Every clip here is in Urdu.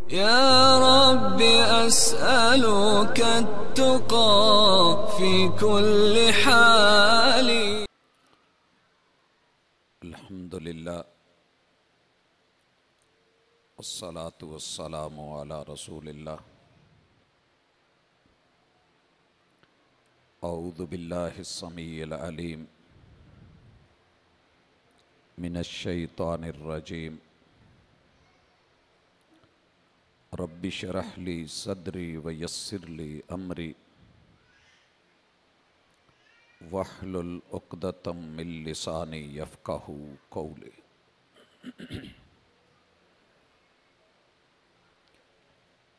يا رب أسألك التقى في كل حال. الحمد لله والصلاة والسلام على رسول الله. أعوذ بالله السميع العليم من الشيطان الرجيم. رب اشرح لي صدري ويسر لي أمري واحلل عقدة من لساني يفقهوا قولي.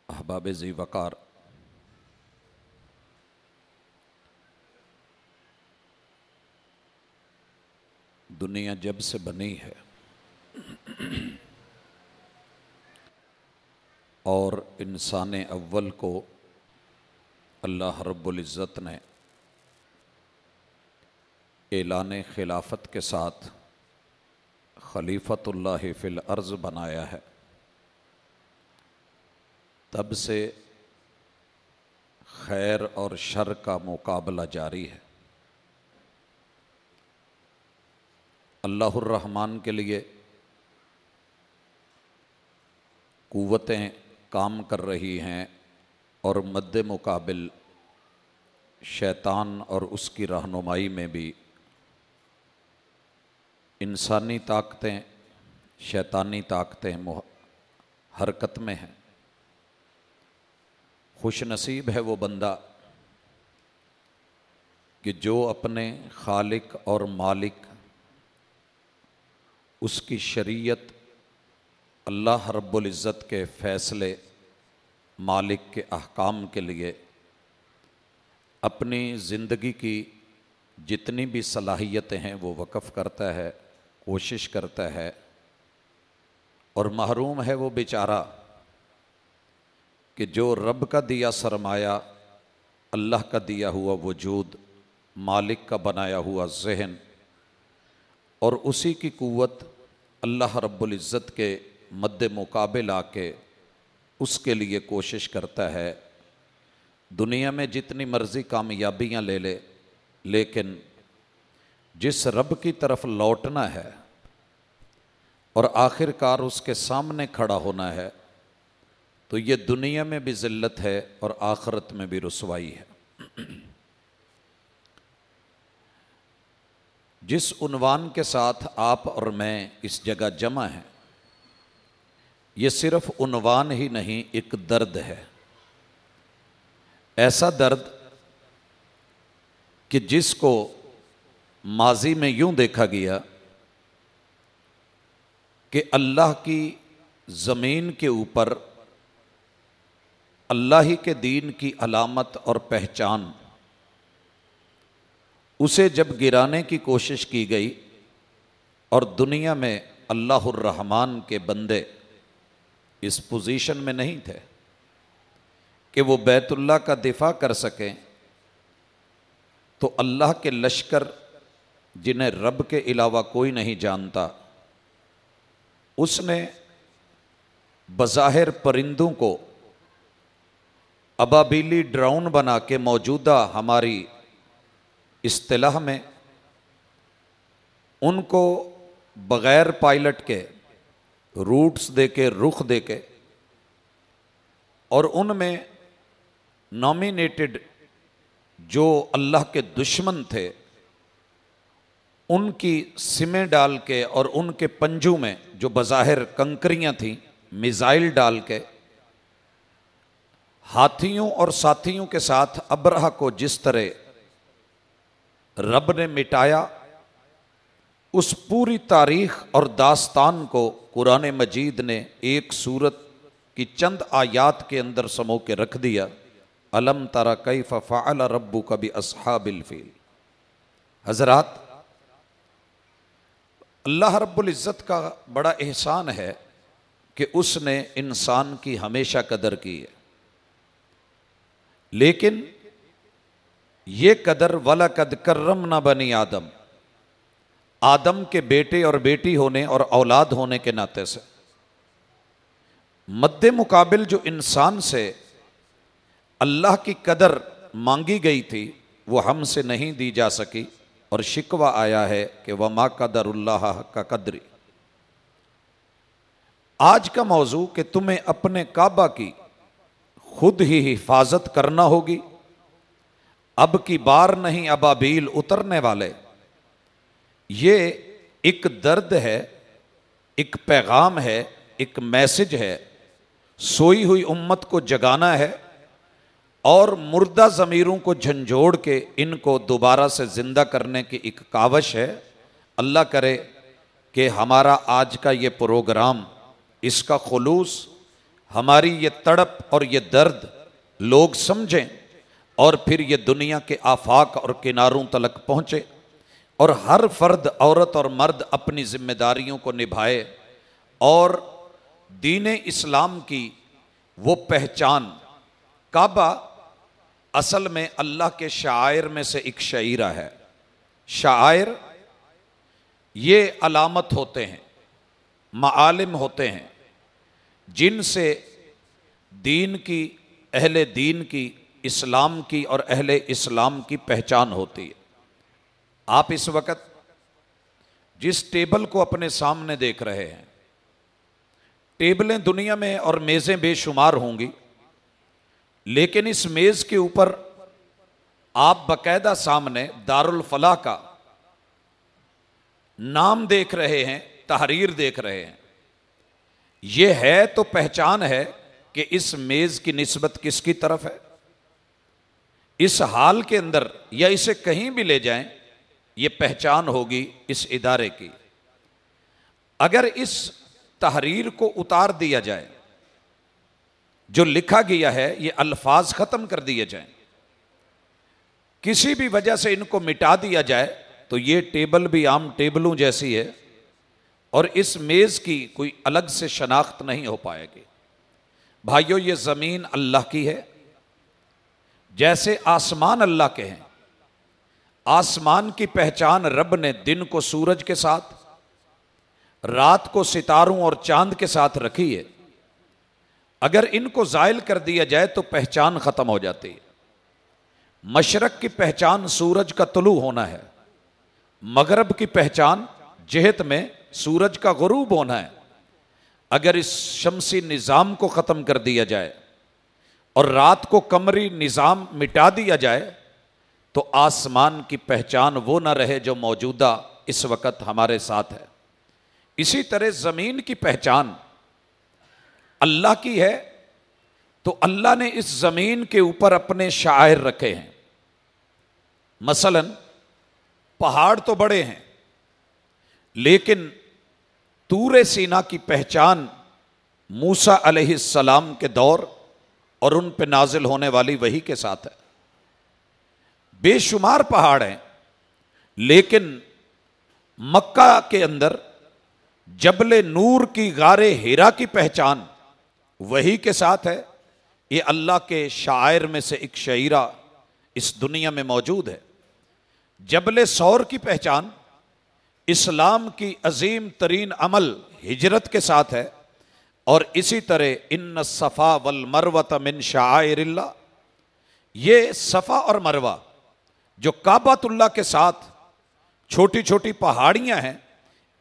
احباب ذی وقار، دنیا جب سے بنی ہے اور انسان اول کو اللہ رب العزت نے اعلان خلافت کے ساتھ خلیفۃ اللہ فی الارض بنایا ہے، تب سے خیر اور شر کا مقابلہ جاری ہے۔ اللہ الرحمن کے لیے قوتیں کام کر رہی ہیں اور مد مقابل شیطان اور اس کی رہنمائی میں بھی انسانی طاقتیں، شیطانی طاقتیں حرکت میں ہیں۔ خوش نصیب ہے وہ بندہ کہ جو اپنے خالق اور مالک اس کی شریعت، اللہ رب العزت کے فیصلے، مالک کے احکام کے لیے اپنی زندگی کی جتنی بھی صلاحیتیں ہیں وہ وقف کرتا ہے، کوشش کرتا ہے، اور محروم ہے وہ بیچارہ کہ جو رب کا دیا سرمایہ، اللہ کا دیا ہوا وجود، مالک کا بنایا ہوا ذہن اور اسی کی قوت اللہ رب العزت کے مد مقابل آ کے اس کے لیے کوشش کرتا ہے، دنیا میں جتنی مرضی کامیابیاں لے لے، لیکن جس رب کی طرف لوٹنا ہے اور آخر کار اس کے سامنے کھڑا ہونا ہے، تو یہ دنیا میں بھی ذلت ہے اور آخرت میں بھی رسوائی ہے۔ جس عنوان کے ساتھ آپ اور میں اس جگہ جمع ہیں، یہ صرف عنوان ہی نہیں، ایک درد ہے، ایسا درد کہ جس کو ماضی میں یوں دیکھا گیا کہ اللہ کی زمین کے اوپر اللہ ہی کے دین کی علامت اور پہچان، اسے جب گرانے کی کوشش کی گئی اور دنیا میں اللہ الرحمن کے بندے اس پوزیشن میں نہیں تھے کہ وہ بیت اللہ کا دفاع کر سکیں، تو اللہ کے لشکر جنہیں رب کے علاوہ کوئی نہیں جانتا، اس نے بظاہر پرندوں کو ابابیلی ڈرون بنا کے، موجودہ ہماری اصطلاح میں ان کو بغیر پائلٹ کے روٹس دے کے، رخ دے کے، اور ان میں نامینیٹڈ جو اللہ کے دشمن تھے ان کی سمیں ڈال کے، اور ان کے پنجوں میں جو بظاہر کنکریاں تھیں، میزائل ڈال کے، ہاتھیوں اور ساتھیوں کے ساتھ ابرہہ کو جس طرح رب نے مٹایا، اس پوری تاریخ اور داستان کو قرآن مجید نے ایک سورت کی چند آیات کے اندر سمو کے رکھ دیا۔ الم تر کیف فعل ربک باصحاب الفیل۔ حضرات، اللہ رب العزت کا بڑا احسان ہے کہ اس نے انسان کی ہمیشہ قدر کی ہے، لیکن یہ قدر وَلَقَدْ كَرَّمْنَا بَنِي آدم، آدم کے بیٹے اور بیٹی ہونے اور اولاد ہونے کے ناطے سے مد مقابل جو انسان سے اللہ کی قدر مانگی گئی تھی وہ ہم سے نہیں دی جا سکی، اور شکوہ آیا ہے کہ وما قدر اللہ حق قدری۔ آج کا موضوع کہ تمہیں اپنے کعبہ کی خود ہی حفاظت کرنا ہوگی، اب کی بار نہیں ابابیل اترنے والے۔ یہ ایک درد ہے، ایک پیغام ہے، ایک میسج ہے، سوئی ہوئی امت کو جگانا ہے اور مردہ ضمیروں کو جھنجھوڑ کے ان کو دوبارہ سے زندہ کرنے کی ایک کاوش ہے۔ اللہ کرے کہ ہمارا آج کا یہ پروگرام، اس کا خلوص، ہماری یہ تڑپ اور یہ درد لوگ سمجھیں اور پھر یہ دنیا کے آفاق اور کناروں تلک پہنچے، اور ہر فرد، عورت اور مرد اپنی ذمہ داریوں کو نبھائے، اور دین اسلام کی وہ پہچان۔ کعبہ اصل میں اللہ کے شعائر میں سے ایک شعیرہ ہے۔ شعائر یہ علامت ہوتے ہیں، معالم ہوتے ہیں، جن سے دین کی، اہل دین کی، اسلام کی اور اہل اسلام کی پہچان ہوتی ہے۔ آپ اس وقت جس ٹیبل کو اپنے سامنے دیکھ رہے ہیں، ٹیبلیں دنیا میں اور میزیں بے شمار ہوں گی، لیکن اس میز کے اوپر آپ باقاعدہ سامنے دارالفلاح کا نام دیکھ رہے ہیں، تحریر دیکھ رہے ہیں۔ یہ ہے تو پہچان ہے کہ اس میز کی نسبت کس کی طرف ہے۔ اس حال کے اندر یا اسے کہیں بھی لے جائیں، یہ پہچان ہوگی اس ادارے کی۔ اگر اس تحریر کو اتار دیا جائے، جو لکھا گیا ہے یہ الفاظ ختم کر دیے جائیں، کسی بھی وجہ سے ان کو مٹا دیا جائے، تو یہ ٹیبل بھی عام ٹیبلوں جیسی ہے اور اس میز کی کوئی الگ سے شناخت نہیں ہو پائے گی۔ بھائیو، یہ زمین اللہ کی ہے، جیسے آسمان اللہ کے ہیں۔ آسمان کی پہچان رب نے دن کو سورج کے ساتھ، رات کو ستاروں اور چاند کے ساتھ رکھی ہے۔ اگر ان کو زائل کر دیا جائے تو پہچان ختم ہو جاتی ہے۔ مشرق کی پہچان سورج کا طلوع ہونا ہے، مغرب کی پہچان جہت میں سورج کا غروب ہونا ہے۔ اگر اس شمسی نظام کو ختم کر دیا جائے اور رات کو قمری نظام مٹا دیا جائے تو آسمان کی پہچان وہ نہ رہے جو موجودہ اس وقت ہمارے ساتھ ہے۔ اسی طرح زمین کی پہچان اللہ کی ہے، تو اللہ نے اس زمین کے اوپر اپنے شعائر رکھے ہیں۔ مثلا پہاڑ تو بڑے ہیں، لیکن طور سینا کی پہچان موسیٰ علیہ السلام کے دور اور ان پہ نازل ہونے والی وحی کے ساتھ ہے۔ بے شمار پہاڑ ہیں، لیکن مکہ کے اندر جبل نور کی غار ہیرا کی پہچان وحی کے ساتھ ہے۔ یہ اللہ کے شاعر میں سے ایک شعیرہ اس دنیا میں موجود ہے۔ جبل سور کی پہچان اسلام کی عظیم ترین عمل ہجرت کے ساتھ ہے، اور اسی طرح ان الصفا والمروۃ من شعائر اللہ، یہ صفا اور مروہ جو کعبۃ اللہ کے ساتھ چھوٹی چھوٹی پہاڑیاں ہیں،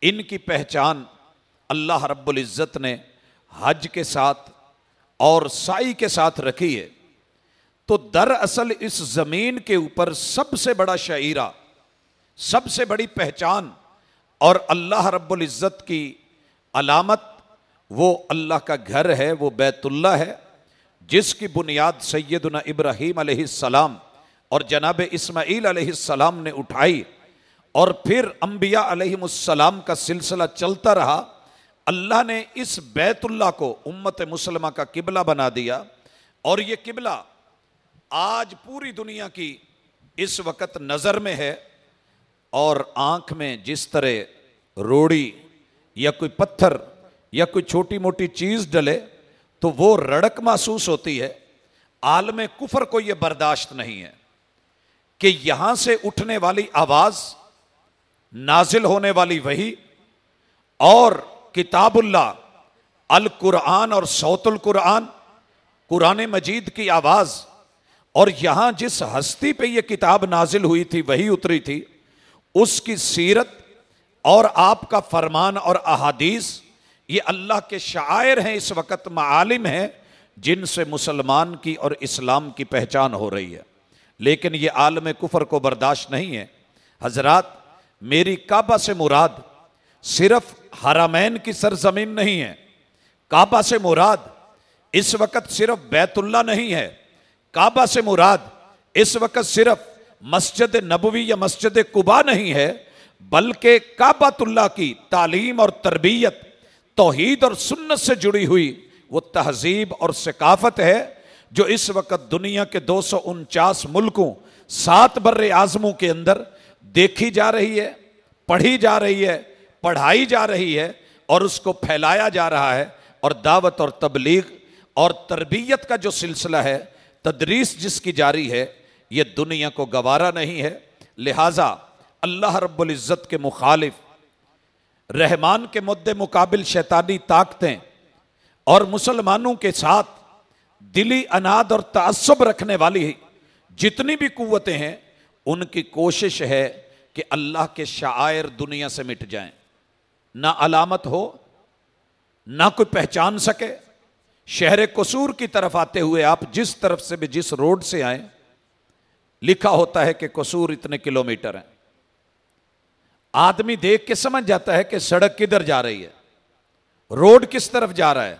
ان کی پہچان اللہ رب العزت نے حج کے ساتھ اور سعی کے ساتھ رکھی ہے۔ تو دراصل اس زمین کے اوپر سب سے بڑا شعیرہ، سب سے بڑی پہچان اور اللہ رب العزت کی علامت وہ اللہ کا گھر ہے، وہ بیت اللہ ہے، جس کی بنیاد سیدنا ابراہیم علیہ السلام اور جناب اسماعیل علیہ السلام نے اٹھائی، اور پھر انبیاء علیہ السلام کا سلسلہ چلتا رہا۔ اللہ نے اس بیت اللہ کو امت مسلمہ کا قبلہ بنا دیا، اور یہ قبلہ آج پوری دنیا کی اس وقت نظر میں ہے، اور آنکھ میں جس طرح روڑی یا کوئی پتھر یا کوئی چھوٹی موٹی چیز ڈلے تو وہ رڑک محسوس ہوتی ہے، عالم کفر کو یہ برداشت نہیں ہے کہ یہاں سے اٹھنے والی آواز، نازل ہونے والی وحی اور کتاب اللہ القرآن اور صوت القرآن، قرآن مجید کی آواز، اور یہاں جس ہستی پہ یہ کتاب نازل ہوئی تھی وہی اتری تھی، اس کی سیرت اور آپ کا فرمان اور احادیث، یہ اللہ کے شعائر ہیں، اس وقت معالم ہیں جن سے مسلمان کی اور اسلام کی پہچان ہو رہی ہے۔ لیکن یہ عالم کفر کو برداشت نہیں ہے۔ حضرات، میری کعبہ سے مراد صرف حرمین کی سرزمین نہیں ہے، کعبہ سے مراد اس وقت صرف بیت اللہ نہیں ہے، کعبہ سے مراد اس وقت صرف مسجد نبوی یا مسجد قباء نہیں ہے، بلکہ کعبۃ اللہ کی تعلیم اور تربیت، توحید اور سنت سے جڑی ہوئی وہ تہذیب اور ثقافت ہے جو اس وقت دنیا کے 249 ملکوں، 7 بر اعظموں کے اندر دیکھی جا رہی ہے، پڑھی جا رہی ہے، پڑھائی جا رہی ہے، اور اس کو پھیلایا جا رہا ہے، اور دعوت اور تبلیغ اور تربیت کا جو سلسلہ ہے، تدریس جس کی جاری ہے، یہ دنیا کو گوارا نہیں ہے۔ لہٰذا اللہ رب العزت کے مخالف، رحمان کے مد مقابل شیطانی طاقتیں اور مسلمانوں کے ساتھ دلی اناد اور تعصب رکھنے والی جتنی بھی قوتیں ہیں، ان کی کوشش ہے کہ اللہ کے شعائر دنیا سے مٹ جائیں، نہ علامت ہو، نہ کوئی پہچان سکے۔ شہر قصور کی طرف آتے ہوئے آپ جس طرف سے بھی جس روڈ سے آئیں، لکھا ہوتا ہے کہ قصور اتنے کلومیٹر ہیں، آدمی دیکھ کے سمجھ جاتا ہے کہ سڑک کدھر جا رہی ہے، روڈ کس طرف جا رہا ہے،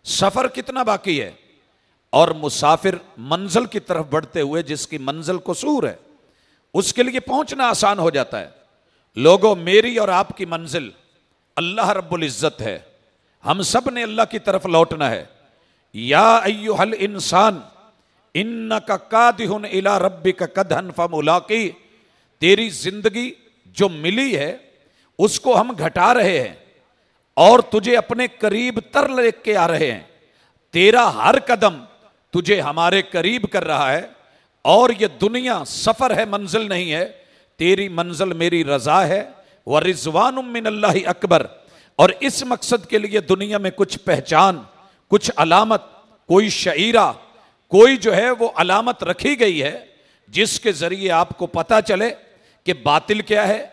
سفر کتنا باقی ہے، اور مسافر منزل کی طرف بڑھتے ہوئے جس کی منزل قصور ہے، اس کے لیے پہنچنا آسان ہو جاتا ہے۔ لوگوں، میری اور آپ کی منزل اللہ رب العزت ہے، ہم سب نے اللہ کی طرف لوٹنا ہے۔ یا ایھا الانسان انک کادح الی ربک کدحا فملاقی، تیری زندگی جو ملی ہے اس کو ہم گھٹا رہے ہیں اور تجھے اپنے قریب تر لے کے آ رہے ہیں، تیرا ہر قدم تجھے ہمارے قریب کر رہا ہے، اور یہ دنیا سفر ہے، منزل نہیں ہے، تیری منزل میری رضا ہے، وَرِضْوَانٌ مِّنَ اللَّهِ اکبر۔ اور اس مقصد کے لیے دنیا میں کچھ پہچان، کچھ علامت، کوئی شعیرہ، کوئی جو ہے وہ علامت رکھی گئی ہے جس کے ذریعے آپ کو پتہ چلے کہ باطل کیا ہے،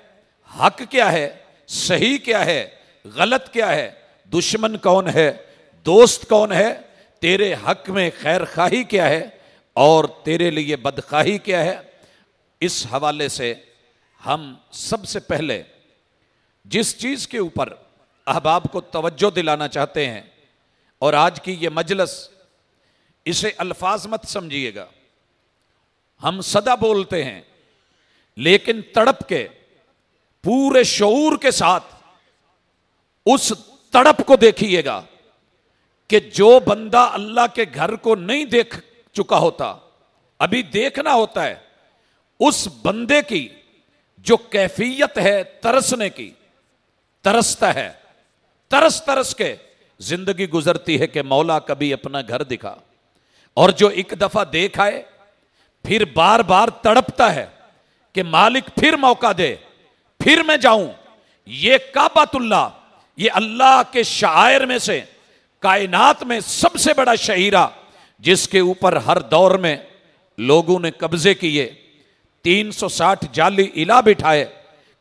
حق کیا ہے، صحیح کیا ہے، غلط کیا ہے، دشمن کون ہے، دوست کون ہے، تیرے حق میں خیر خواہی کیا ہے اور تیرے لیے بدخواہی کیا ہے۔ اس حوالے سے ہم سب سے پہلے جس چیز کے اوپر احباب کو توجہ دلانا چاہتے ہیں، اور آج کی یہ مجلس، اسے الفاظ مت سمجھیے گا، ہم سدا بولتے ہیں، لیکن تڑپ کے پورے شعور کے ساتھ اس تڑپ کو دیکھیے گا کہ جو بندہ اللہ کے گھر کو نہیں دیکھ چکا ہوتا، ابھی دیکھنا ہوتا ہے، اس بندے کی جو کیفیت ہے ترسنے کی، ترستا ہے، ترس ترس کے زندگی گزرتی ہے کہ مولا کبھی اپنا گھر دکھا، اور جو ایک دفعہ دیکھ آئے پھر بار بار تڑپتا ہے کہ مالک پھر موقع دے، پھر میں جاؤں۔ یہ کعبۃ اللہ، یہ اللہ کے شعائر میں سے، کائنات میں سب سے بڑا شعیرہ، جس کے اوپر ہر دور میں لوگوں نے قبضے کیے، 360 جعلی الہ بٹھائے،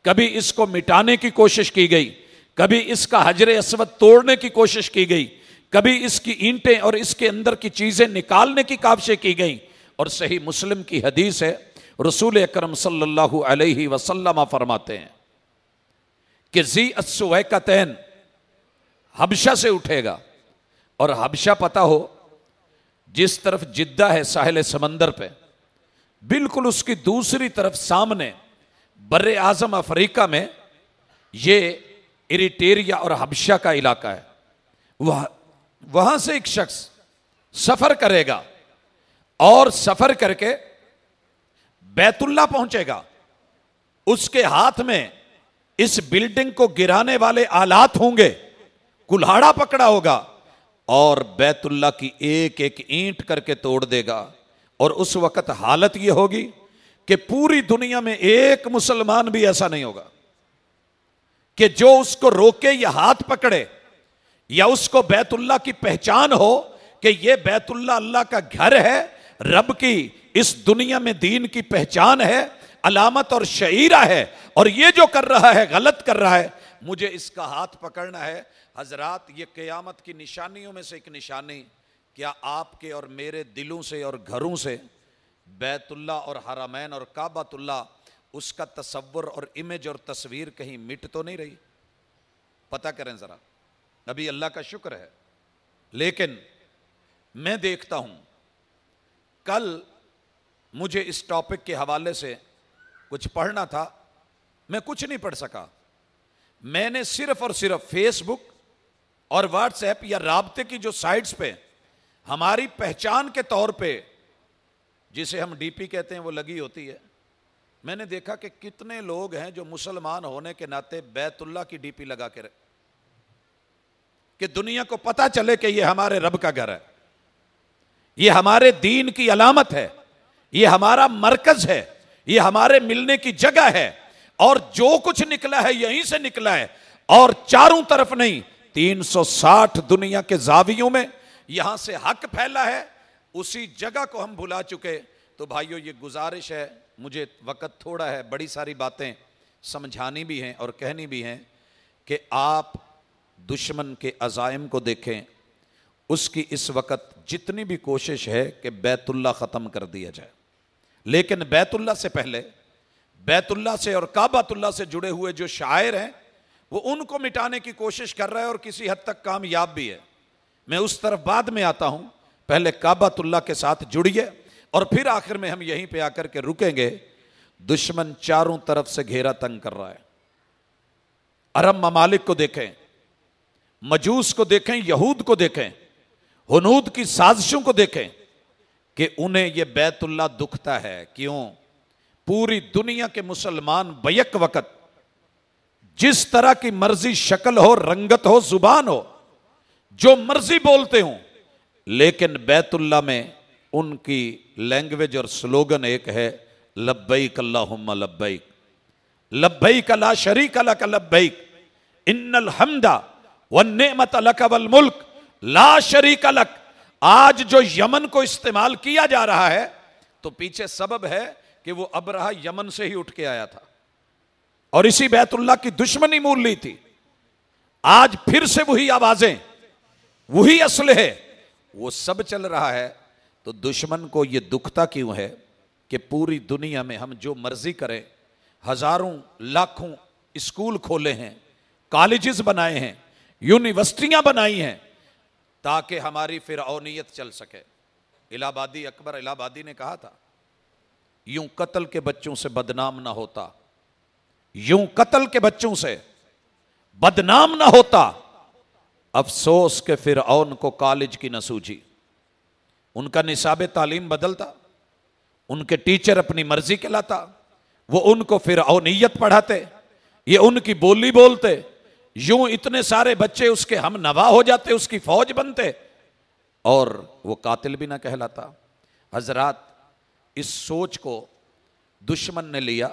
کبھی اس کو مٹانے کی کوشش کی گئی، کبھی اس کا حجر اسود توڑنے کی کوشش کی گئی، کبھی اس کی اینٹیں اور اس کے اندر کی چیزیں نکالنے کی کاوشیں کی گئیں۔ اور صحیح مسلم کی حدیث ہے، رسول اکرم صلی اللہ علیہ وسلم فرماتے ہیں کہ ذی السویقتین حبشہ سے اٹھے گا، اور حبشہ پتہ ہو جس طرف جدہ ہے ساحل سمندر پہ، بالکل اس کی دوسری طرف سامنے بر اعظم افریقہ میں یہ ایریٹیریا اور حبشہ کا علاقہ ہے۔ وہاں سے ایک شخص سفر کرے گا اور سفر کر کے بیت اللہ پہنچے گا، اس کے ہاتھ میں اس بلڈنگ کو گرانے والے آلات ہوں گے، کلہاڑا پکڑا ہوگا، اور بیت اللہ کی ایک ایک اینٹ کر کے توڑ دے گا۔ اور اس وقت حالت یہ ہوگی کہ پوری دنیا میں ایک مسلمان بھی ایسا نہیں ہوگا کہ جو اس کو روکے یا ہاتھ پکڑے یا اس کو بیت اللہ کی پہچان ہو کہ یہ بیت اللہ اللہ کا گھر ہے، رب کی اس دنیا میں دین کی پہچان ہے، علامت اور شعیرہ ہے، اور یہ جو کر رہا ہے غلط کر رہا ہے، مجھے اس کا ہاتھ پکڑنا ہے۔ حضرات، یہ قیامت کی نشانیوں میں سے ایک نشانی، کیا آپ کے اور میرے دلوں سے اور گھروں سے بیت اللہ اور حرمین اور کعبۃ اللہ، اس کا تصور اور امیج اور تصویر کہیں مٹ تو نہیں رہی؟ پتہ کریں ذرا۔ ابھی اللہ کا شکر ہے، لیکن میں دیکھتا ہوں، کل مجھے اس ٹاپک کے حوالے سے کچھ پڑھنا تھا، میں کچھ نہیں پڑھ سکا۔ میں نے صرف اور صرف فیس بک اور واٹس ایپ یا رابطے کی جو سائٹس پہ ہماری پہچان کے طور پہ جسے ہم ڈی پی کہتے ہیں وہ لگی ہوتی ہے، میں نے دیکھا کہ کتنے لوگ ہیں جو مسلمان ہونے کے ناطے بیت اللہ کی ڈی پی لگا کے رکھے کہ دنیا کو پتا چلے کہ یہ ہمارے رب کا گھر ہے، یہ ہمارے دین کی علامت ہے، یہ ہمارا مرکز ہے، یہ ہمارے ملنے کی جگہ ہے، اور جو کچھ نکلا ہے یہیں سے نکلا ہے، اور چاروں طرف نہیں، 360 دنیا کے زاویوں میں یہاں سے حق پھیلا ہے، اسی جگہ کو ہم بھلا چکے۔ تو بھائیو، یہ گزارش ہے، مجھے وقت تھوڑا ہے، بڑی ساری باتیں سمجھانی بھی ہیں اور کہنی بھی ہیں، کہ آپ دشمن کے عزائم کو دیکھیں، اس کی اس وقت جتنی بھی کوشش ہے کہ بیت اللہ ختم کر دیا جائے، لیکن بیت اللہ سے پہلے، بیت اللہ سے اور کعبۃ اللہ سے جڑے ہوئے جو شاعر ہیں، وہ ان کو مٹانے کی کوشش کر رہا ہے اور کسی حد تک کامیاب بھی ہے۔ میں اس طرف بعد میں آتا ہوں، پہلے کعبۃ اللہ کے ساتھ جڑیے، اور پھر آخر میں ہم یہیں پہ آ کر کے رکیں گے۔ دشمن چاروں طرف سے گھیرا تنگ کر رہا ہے۔ عرب ممالک کو دیکھیں، مجوس کو دیکھیں، یہود کو دیکھیں، ہنود کی سازشوں کو دیکھیں، کہ انہیں یہ بیت اللہ دکھتا ہے۔ کیوں؟ پوری دنیا کے مسلمان بیک وقت جس طرح کی مرضی شکل ہو، رنگت ہو، زبان ہو، جو مرضی بولتے ہوں، لیکن بیت اللہ میں ان کی لینگویج اور سلوگن ایک ہے، لبیک اللہم لبیک، لبیک لا شریک لک لبیک، ان الحمد والنعمت لک والملک لا شریک لک۔ آج جو یمن کو استعمال کیا جا رہا ہے، تو پیچھے سبب ہے کہ وہ ابرہہ یمن سے ہی اٹھ کے آیا تھا اور اسی بیت اللہ کی دشمنی مول لی تھی۔ آج پھر سے وہی آوازیں، وہی اسلحے، وہ سب چل رہا ہے۔ تو دشمن کو یہ دکھتا کیوں ہے کہ پوری دنیا میں ہم جو مرضی کریں، ہزاروں لاکھوں اسکول کھولے ہیں، کالجز بنائے ہیں، یونیورسٹیاں بنائی ہیں، تاکہ ہماری فرعونیت چل سکے۔ الہ آبادی، اکبر الہ آبادی نے کہا تھا، یوں قتل کے بچوں سے بدنام نہ ہوتا، یوں قتل کے بچوں سے بدنام نہ ہوتا، افسوس کہ فرعون کو کالج کی نہ سوجی۔ ان کا نصاب تعلیم بدلتا، ان کے ٹیچر اپنی مرضی کے لاتا، وہ ان کو فرعونیت پڑھاتے، یہ ان کی بولی بولتے، یوں اتنے سارے بچے اس کے ہم نوا ہو جاتے، اس کی فوج بنتے، اور وہ قاتل بھی نہ کہلاتا۔ حضرات، اس سوچ کو دشمن نے لیا،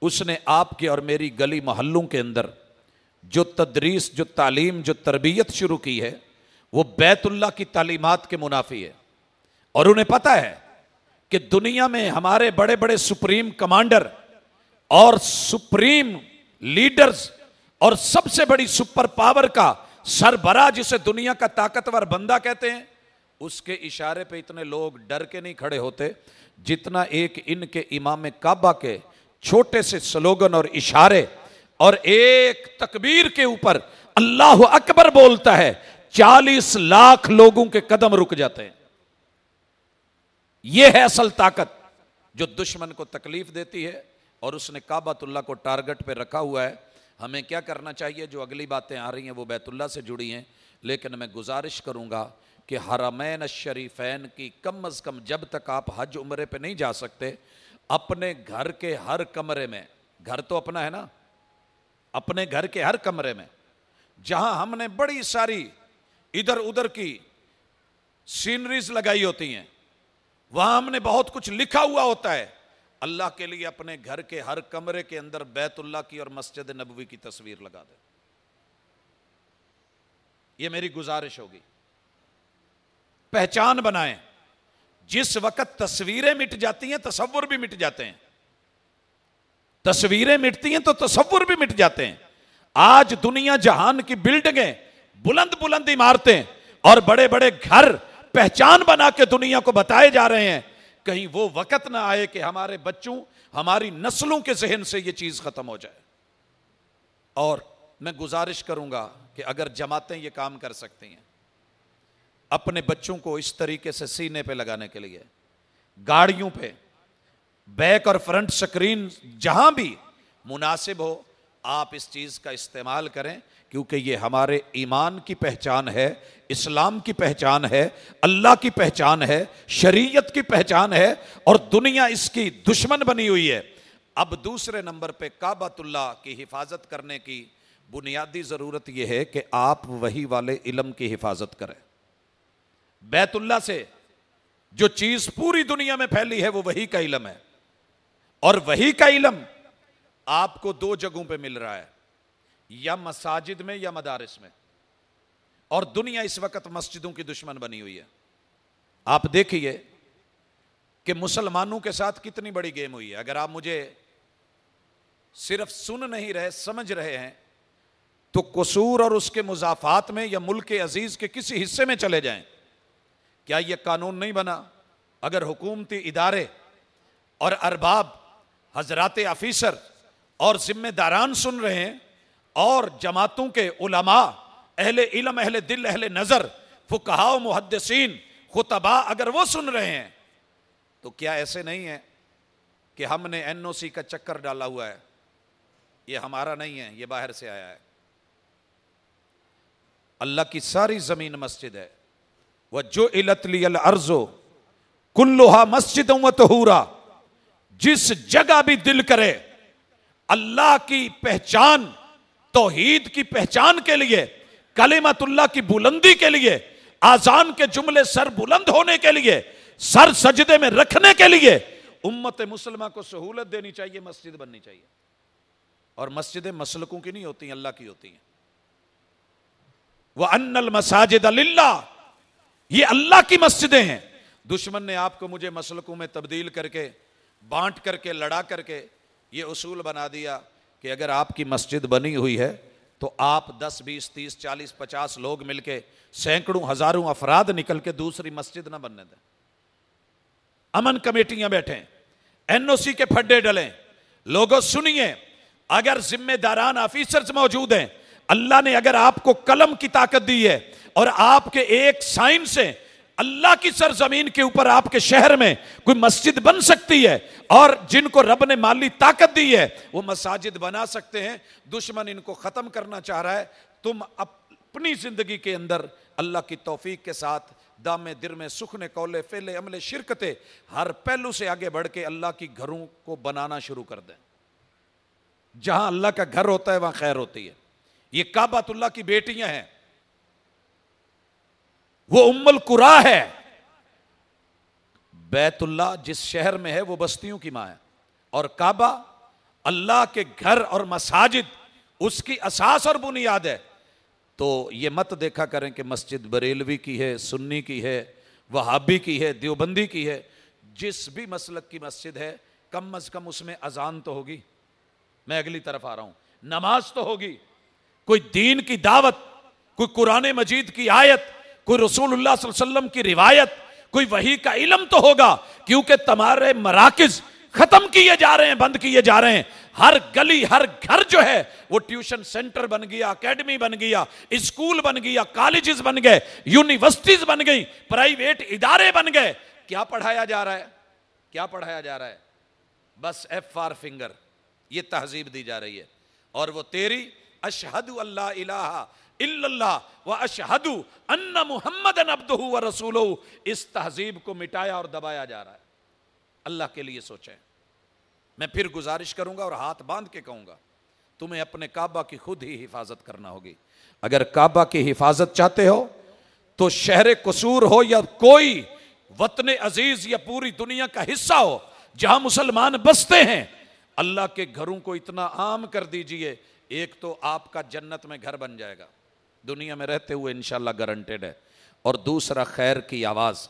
اس نے آپ کے اور میری گلی محلوں کے اندر جو تدریس، جو تعلیم، جو تربیت شروع کی ہے، وہ بیت اللہ کی تعلیمات کے منافی ہے۔ اور انہیں پتہ ہے کہ دنیا میں ہمارے بڑے بڑے سپریم کمانڈر اور سپریم لیڈرز اور سب سے بڑی سپر پاور کا سربراہ، جسے دنیا کا طاقتور بندہ کہتے ہیں، اس کے اشارے پہ اتنے لوگ ڈر کے نہیں کھڑے ہوتے جتنا ایک ان کے امام کعبہ کے چھوٹے سے سلوگن اور اشارے اور ایک تکبیر کے اوپر اللہ اکبر بولتا ہے، 40 لاکھ لوگوں کے قدم رک جاتے ہیں۔ یہ ہے اصل طاقت جو دشمن کو تکلیف دیتی ہے، اور اس نے کعبۃ اللہ کو ٹارگٹ پہ رکھا ہوا ہے۔ ہمیں کیا کرنا چاہیے؟ جو اگلی باتیں آ رہی ہیں وہ بیت اللہ سے جڑی ہیں، لیکن میں گزارش کروں گا کہ حرمین الشریفین کی کم از کم جب تک آپ حج عمرے پہ نہیں جا سکتے، اپنے گھر کے ہر کمرے میں، گھر تو اپنا ہے نا، اپنے گھر کے ہر کمرے میں جہاں ہم نے بڑی ساری ادھر ادھر کی سینریز لگائی ہوتی ہیں، وہاں ہم نے بہت کچھ لکھا ہوا ہوتا ہے، اللہ کے لیے اپنے گھر کے ہر کمرے کے اندر بیت اللہ کی اور مسجد نبوی کی تصویر لگا دیں۔ یہ میری گزارش ہوگی. پہچان بنائیں. جس وقت تصویریں مٹ جاتی ہیں تصور بھی مٹ جاتے ہیں. تصویریں مٹتی ہیں تو تصور بھی مٹ جاتے ہیں. آج دنیا جہان کی بلڈنگیں، بلند بلند عمارتیں اور بڑے بڑے گھر پہچان بنا کے دنیا کو بتائے جا رہے ہیں. کہیں وہ وقت نہ آئے کہ ہمارے بچوں، ہماری نسلوں کے ذہن سے یہ چیز ختم ہو جائے. اور میں گزارش کروں گا کہ اگر جماعتیں یہ کام کر سکتی ہیں اپنے بچوں کو اس طریقے سے سینے پہ لگانے کے لیے، گاڑیوں پہ بیک اور فرنٹ سکرین جہاں بھی مناسب ہو، آپ اس چیز کا استعمال کریں، کیونکہ یہ ہمارے ایمان کی پہچان ہے، اسلام کی پہچان ہے، اللہ کی پہچان ہے، شریعت کی پہچان ہے، اور دنیا اس کی دشمن بنی ہوئی ہے. اب دوسرے نمبر پہ کعبۃ اللہ کی حفاظت کرنے کی بنیادی ضرورت یہ ہے کہ آپ وحی والے علم کی حفاظت کریں. بیت اللہ سے جو چیز پوری دنیا میں پھیلی ہے وہ وحی کا علم ہے، اور وحی کا علم آپ کو دو جگہوں پہ مل رہا ہے، یا مساجد میں یا مدارس میں. اور دنیا اس وقت مسجدوں کی دشمن بنی ہوئی ہے. آپ دیکھیے کہ مسلمانوں کے ساتھ کتنی بڑی گیم ہوئی ہے. اگر آپ مجھے صرف سن نہیں رہے، سمجھ رہے ہیں، تو قصور اور اس کے مضافات میں یا ملک عزیز کے کسی حصے میں چلے جائیں. کیا یہ قانون نہیں بنا؟ اگر حکومتی ادارے اور ارباب، حضرات آفیسر اور ذمہ داران سن رہے ہیں، اور جماعتوں کے علماء، اہل علم، اہل دل، اہل نظر، فقہاء و محدثین، خطباء اگر وہ سن رہے ہیں، تو کیا ایسے نہیں ہے کہ ہم نے این او سی کا چکر ڈالا ہوا ہے؟ یہ ہمارا نہیں ہے، یہ باہر سے آیا ہے. اللہ کی ساری زمین مسجد ہے. وَجُعِلَتْ لِيَ الْأَرْضُ كُلُّهَا مَسْجِدًا وَطَهُورًا. جس جگہ بھی دل کرے اللہ کی پہچان، توحید کی پہچان کے لیے، کلمت اللہ کی بلندی کے لیے، آذان کے جملے سر بلند ہونے کے لیے، سر سجدے میں رکھنے کے لیے امت مسلمہ کو سہولت دینی چاہیے، مسجد بننی چاہیے. اور مسجدیں مسلکوں کی نہیں ہوتی ہیں، اللہ کی ہوتی ہیں. وَأَنَّ الْمَسَاجِدَ لِلَّهِ. یہ اللہ کی مسجدیں ہیں. دشمن نے آپ کو مجھے مسلکوں میں تبدیل کر کے، بانٹ کر کے، لڑا کر کے یہ اصول بنا دیا کہ اگر آپ کی مسجد بنی ہوئی ہے تو آپ 10 20 30 40 50 لوگ مل کے، سینکڑوں ہزاروں افراد نکل کے دوسری مسجد نہ بننے دیں. امن کمیٹیاں بیٹھیں، این او سی کے پھڈے ڈلیں. لوگوں سنیے، اگر ذمہ داران آفیسرز موجود ہیں، اللہ نے اگر آپ کو قلم کی طاقت دی ہے اور آپ کے ایک سائن سے اللہ کی سرزمین کے اوپر آپ کے شہر میں کوئی مسجد بن سکتی ہے، اور جن کو رب نے مالی طاقت دی ہے وہ مساجد بنا سکتے ہیں. دشمن ان کو ختم کرنا چاہ رہا ہے. تم اپنی زندگی کے اندر اللہ کی توفیق کے ساتھ دامے درمے سخنے قولے فعلے عملے شرکتے ہر پہلو سے آگے بڑھ کے اللہ کی گھروں کو بنانا شروع کر دیں. جہاں اللہ کا گھر ہوتا ہے وہاں خیر ہوتی ہے. یہ کعبۃ اللہ کی بیٹیاں ہیں، وہ ام القریٰ ہے. بیت اللہ جس شہر میں ہے وہ بستیوں کی ماں ہے، اور کعبہ اللہ کے گھر اور مساجد اس کی اساس اور بنیاد ہے. تو یہ مت دیکھا کریں کہ مسجد بریلوی کی ہے، سنی کی ہے، وہابی کی ہے، دیوبندی کی ہے. جس بھی مسلک کی مسجد ہے کم از کم اس میں اذان تو ہوگی. میں اگلی طرف آ رہا ہوں. نماز تو ہوگی، کوئی دین کی دعوت، کوئی قرآن مجید کی آیت، کوئی رسول اللہ صلی اللہ علیہ وسلم کی روایت، کوئی وحی کا علم تو ہوگا. کیونکہ تمہارے مراکز ختم کیے جا رہے ہیں، بند کیے جا رہے ہیں. ہر گلی، ہر گھر جو ہے وہ ٹیوشن سینٹر بن گیا، اکیڈمی بن گیا، اسکول بن گیا، کالجز بن گئے، یونیورسٹیز بن گئی، پرائیویٹ ادارے بن گئے. کیا پڑھایا جا رہا ہے؟ کیا پڑھایا جا رہا ہے؟ بس ایف فار فنگر. یہ تہذیب دی جا رہی ہے. اور وہ تیری اشہد اللہ الہ الا اللہ و اشہد ان محمد عبدہ و رسولہ، اس تہذیب کو مٹایا اور دبایا جا رہا ہے. اللہ کے لیے سوچیں. میں پھر گزارش کروں گا اور ہاتھ باندھ کے کہوں گا، تمہیں اپنے کعبہ کی خود ہی حفاظت کرنا ہوگی. اگر کعبہ کی حفاظت چاہتے ہو تو شہر قصور ہو یا کوئی وطن عزیز یا پوری دنیا کا حصہ ہو جہاں مسلمان بستے ہیں، اللہ کے گھروں کو اتنا عام کر دیجئے. ایک تو آپ کا جنت میں گھر بن جائے گا. دنیا میں رہتے ہوئے انشاءاللہ گارنٹیڈ ہے. اور دوسرا خیر کی آواز.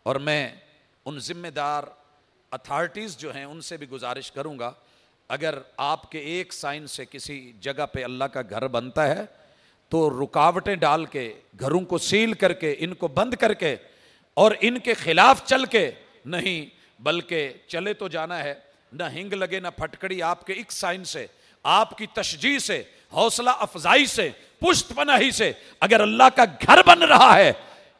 اور میں ان ذمہ دار اتھارٹیز جو ہیں ان سے بھی گزارش کروں گا, اگر آپ کے ایک سائن سے کسی جگہ پہ اللہ کا گھر بنتا ہے تو رکاوٹیں ڈال کے, گھروں کو سیل کر کے, ان کو بند کر کے اور ان کے خلاف چل کے نہیں, بلکہ چلے تو جانا ہے, نہ ہنگ لگے نہ پھٹکڑی, آپ کے ایک سائن سے, آپ کی تشجیع سے, حوصلہ افزائی سے, پشت پناہی سے اگر اللہ کا گھر بن رہا ہے,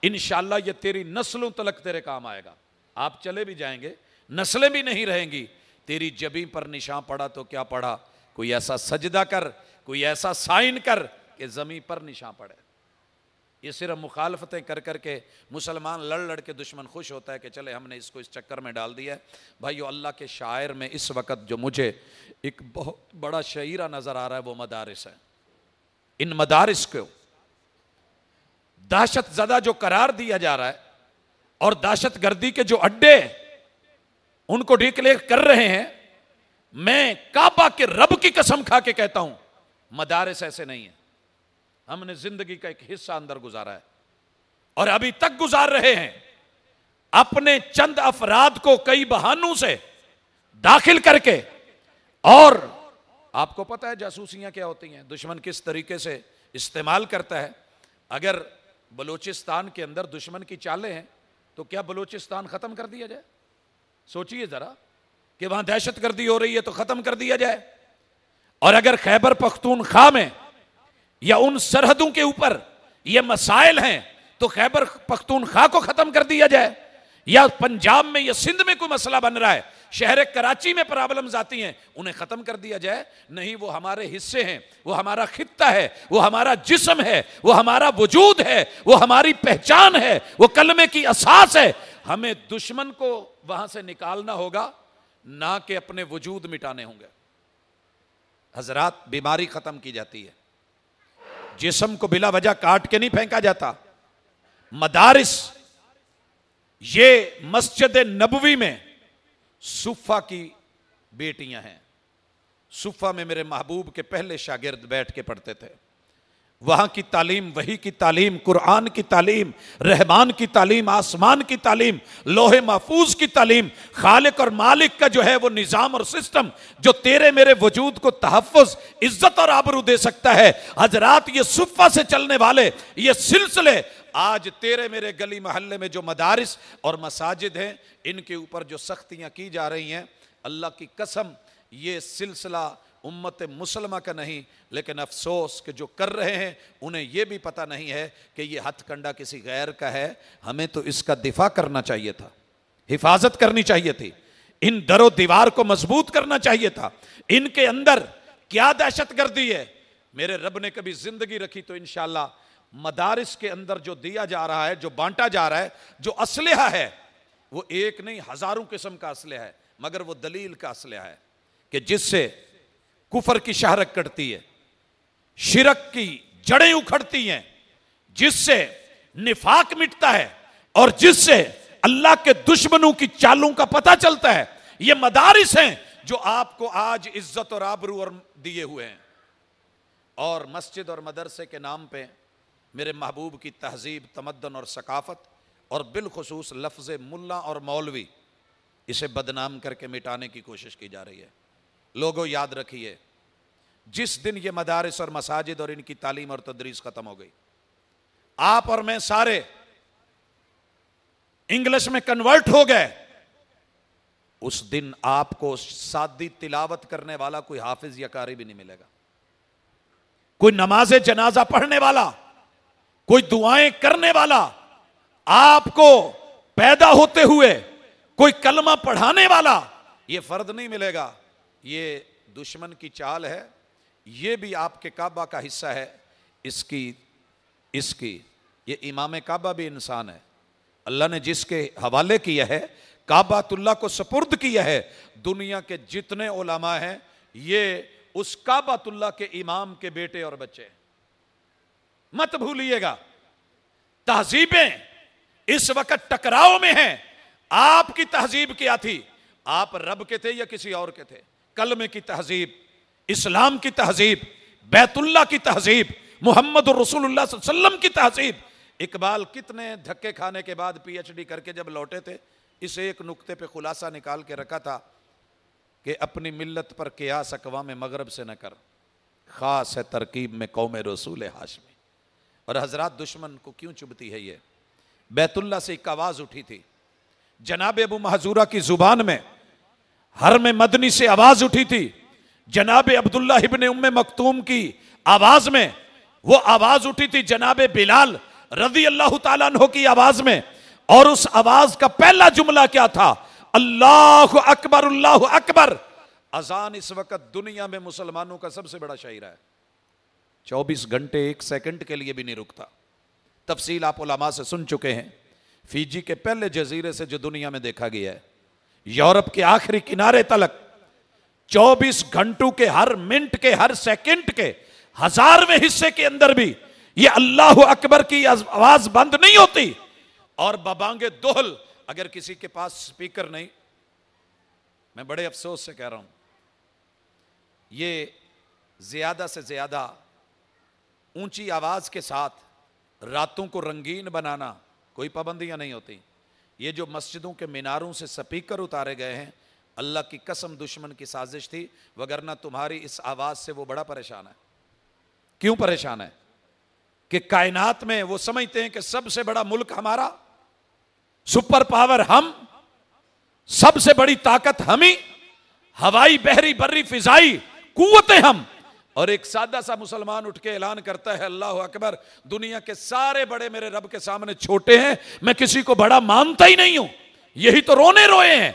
انشاءاللہ یہ تیری نسلوں تلک تیرے کام آئے گا. آپ چلے بھی جائیں گے, نسلیں بھی نہیں رہیں گی, تیری جبیں پر نشان پڑا تو کیا پڑا, کوئی ایسا سجدہ کر, کوئی ایسا سائن کر کہ زمین پر نشان پڑے. یہ صرف مخالفتیں کر کر کے مسلمان لڑ لڑ کے دشمن خوش ہوتا ہے کہ چلے ہم نے اس کو اس چکر میں ڈال دیا ہے. بھائیو, اللہ کے شاعر میں اس وقت جو مجھے ایک بہت بڑا شعیرہ نظر آ رہا ہے وہ مدارس ہے. ان مدارس کو دہشت زدہ جو قرار دیا جا رہا ہے اور دہشت گردی کے جو اڈے ان کو ڈکلیئر کر رہے ہیں, میں کعبہ کے رب کی قسم کھا کے کہتا ہوں مدارس ایسے نہیں ہیں. ہم نے زندگی کا ایک حصہ اندر گزارا ہے اور ابھی تک گزار رہے ہیں. اپنے چند افراد کو کئی بہانوں سے داخل کر کے, اور آپ کو پتہ ہے جاسوسیاں کیا ہوتی ہیں, دشمن کس طریقے سے استعمال کرتا ہے. اگر بلوچستان کے اندر دشمن کی چالیں ہیں تو کیا بلوچستان ختم کر دیا جائے؟ سوچئے ذرا کہ وہاں دہشت گردی ہو رہی ہے تو ختم کر دیا جائے. اور اگر خیبر پختونخوا میں یا ان سرحدوں کے اوپر یہ مسائل ہیں تو خیبر پختونخوا کو ختم کر دیا جائے. یا پنجاب میں یا سندھ میں کوئی مسئلہ بن رہا ہے, شہر کراچی میں پرابلمز آتی ہیں, انہیں ختم کر دیا جائے. نہیں, وہ ہمارے حصے ہیں, وہ ہمارا خطہ ہے, وہ ہمارا جسم ہے, وہ ہمارا وجود ہے, وہ ہماری پہچان ہے, وہ کلمے کی اساس ہے. ہمیں دشمن کو وہاں سے نکالنا ہوگا, نہ کہ اپنے وجود مٹانے ہوں گے. حضرات, بیماری ختم کی جاتی ہے, جسم کو بلا وجہ کاٹ کے نہیں پھینکا جاتا. مدارس, یہ مسجد نبوی میں صفہ کی بیٹیاں ہیں. صفہ میں میرے محبوب کے پہلے شاگرد بیٹھ کے پڑھتے تھے. وہاں کی تعلیم, وحی کی تعلیم, قرآن کی تعلیم, رحمان کی تعلیم, آسمان کی تعلیم, لوح محفوظ کی تعلیم, خالق اور مالک کا جو ہے وہ نظام اور سسٹم جو تیرے میرے وجود کو تحفظ, عزت اور آبرو دے سکتا ہے. حضرات, یہ صفہ سے چلنے والے یہ سلسلے آج تیرے میرے گلی محلے میں جو مدارس اور مساجد ہیں ان کے اوپر جو سختیاں کی جا رہی ہیں, اللہ کی قسم یہ سلسلہ امت مسلمہ کا نہیں, لیکن افسوس کہ جو کر رہے ہیں انہیں یہ بھی پتہ نہیں ہے کہ یہ ہتھ کنڈا کسی غیر کا ہے. ہمیں تو اس کا دفاع کرنا چاہیے تھا, حفاظت کرنی چاہیے تھی, ان در و دیوار کو مضبوط کرنا چاہیے تھا. ان کے اندر کیا دہشت گردی ہے, میرے رب نے کبھی زندگی رکھی تو انشاءاللہ مدارس کے اندر جو دیا جا رہا ہے, جو بانٹا جا رہا ہے, جو اسلحہ ہے وہ ایک نہیں ہزاروں قسم کا اسلحہ ہے, مگر وہ دلیل کا اسلحہ ہے کہ جس سے کفر کی شہرک کٹتی ہے, شرک کی جڑیں اکھڑتی ہیں, جس سے نفاق مٹتا ہے اور جس سے اللہ کے دشمنوں کی چالوں کا پتہ چلتا ہے. یہ مدارس ہیں جو آپ کو آج عزت اور آبرو اور دیے ہوئے ہیں. اور مسجد اور مدرسے کے نام پہ میرے محبوب کی تہذیب, تمدن اور ثقافت, اور بالخصوص لفظ ملا اور مولوی, اسے بدنام کر کے مٹانے کی کوشش کی جا رہی ہے. لوگوں, یاد رکھیے, جس دن یہ مدارس اور مساجد اور ان کی تعلیم اور تدریس ختم ہو گئی, آپ اور میں سارے انگلش میں کنورٹ ہو گئے, اس دن آپ کو سادی تلاوت کرنے والا کوئی حافظ یا قاری بھی نہیں ملے گا, کوئی نماز جنازہ پڑھنے والا, کوئی دعائیں کرنے والا, آپ کو پیدا ہوتے ہوئے کوئی کلمہ پڑھانے والا یہ فرد نہیں ملے گا. یہ دشمن کی چال ہے, یہ بھی آپ کے کعبہ کا حصہ ہے. اس کی یہ امام کعبہ بھی انسان ہے, اللہ نے جس کے حوالے کیا ہے, کعبۃ اللہ کو سپرد کیا ہے. دنیا کے جتنے علماء ہیں یہ اس کعبۃ اللہ کے امام کے بیٹے اور بچے, مت بھولیے گا. تہذیبیں اس وقت ٹکراؤ میں ہیں. آپ کی تہذیب کیا تھی؟ آپ رب کے تھے یا کسی اور کے تھے؟ کلمے کی تہذیب, اسلام کی تہذیب, بیت اللہ کی تہذیب, محمد رسول اللہ صلی اللہ علیہ وسلم کی تہذیب. اقبال کتنے دھکے کھانے کے بعد پی ایچ ڈی کر کے جب لوٹے تھے, اس ایک نقطے پہ خلاصہ نکال کے رکھا تھا کہ اپنی ملت پر قیاس اقوام مغرب سے نہ کر, خاص ہے ترکیب میں قوم رسول ہاشمی. اور حضرات دشمن کو کیوں چبھتی ہے یہ؟ بیت اللہ سے ایک آواز اٹھی تھی, جناب ابو محذورہ کی زبان میں, حرم مدنی سے آواز اٹھی تھی, جناب عبداللہ ابن ام مکتوم کی آواز میں, وہ آواز اٹھی تھی جناب بلال رضی اللہ تعالیٰ عنہ کی آواز میں. اور اس آواز کا پہلا جملہ کیا تھا؟ اللہ اکبر اللہ اکبر. اذان اس وقت دنیا میں مسلمانوں کا سب سے بڑا شاعرہ ہے, 24 گھنٹے 1 سیکنڈ کے لیے بھی نہیں رکتا. تفصیل آپ علماء سے سن چکے ہیں. فیجی کے پہلے جزیرے سے جو دنیا میں دیکھا گیا ہے, یورپ کے آخری کنارے تلک 24 گھنٹوں کے ہر منٹ کے ہر سیکنڈ کے 1000ویں حصے کے اندر بھی یہ اللہ اکبر کی آواز بند نہیں ہوتی. اور ببانگ دہل, اگر کسی کے پاس سپیکر نہیں, میں بڑے افسوس سے کہہ رہا ہوں, یہ زیادہ سے زیادہ اونچی آواز کے ساتھ راتوں کو رنگین بنانا, کوئی پابندیاں نہیں ہوتی. یہ جو مسجدوں کے میناروں سے سپیکر اتارے گئے ہیں, اللہ کی قسم دشمن کی سازش تھی, وگرنہ تمہاری اس آواز سے وہ بڑا پریشان ہے. کیوں پریشان ہے؟ کہ کائنات میں وہ سمجھتے ہیں کہ سب سے بڑا ملک ہمارا, سپر پاور ہم, سب سے بڑی طاقت ہمیں, ہوائی بحری بری فضائی قوتیں ہم. اور ایک سادہ سا مسلمان اٹھ کے اعلان کرتا ہے اللہ اکبر, دنیا کے سارے بڑے میرے رب کے سامنے چھوٹے ہیں, میں کسی کو بڑا مانتا ہی نہیں ہوں. یہی تو رونے روئے ہیں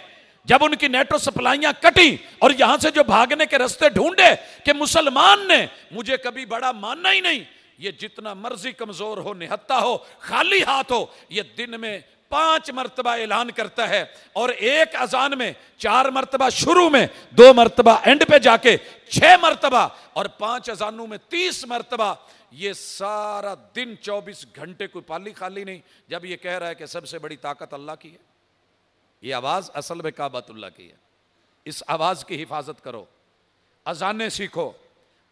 جب ان کی نیٹو سپلائیاں کٹی اور یہاں سے جو بھاگنے کے رستے ڈھونڈے کہ مسلمان نے مجھے کبھی بڑا ماننا ہی نہیں. یہ جتنا مرضی کمزور ہو, نہتا ہو, خالی ہاتھ ہو, یہ دن میں 5 مرتبہ اعلان کرتا ہے, اور ایک اذان میں 4 مرتبہ شروع میں, 2 مرتبہ اینڈ پہ جا کے 6 مرتبہ, اور 5 اذانوں میں 30 مرتبہ. یہ سارا دن 24 گھنٹے کوئی پالی خالی نہیں جب یہ کہہ رہا ہے کہ سب سے بڑی طاقت اللہ کی ہے. یہ آواز اصل میں کعبۃ اللہ کی ہے. اس آواز کی حفاظت کرو, اذانیں سیکھو,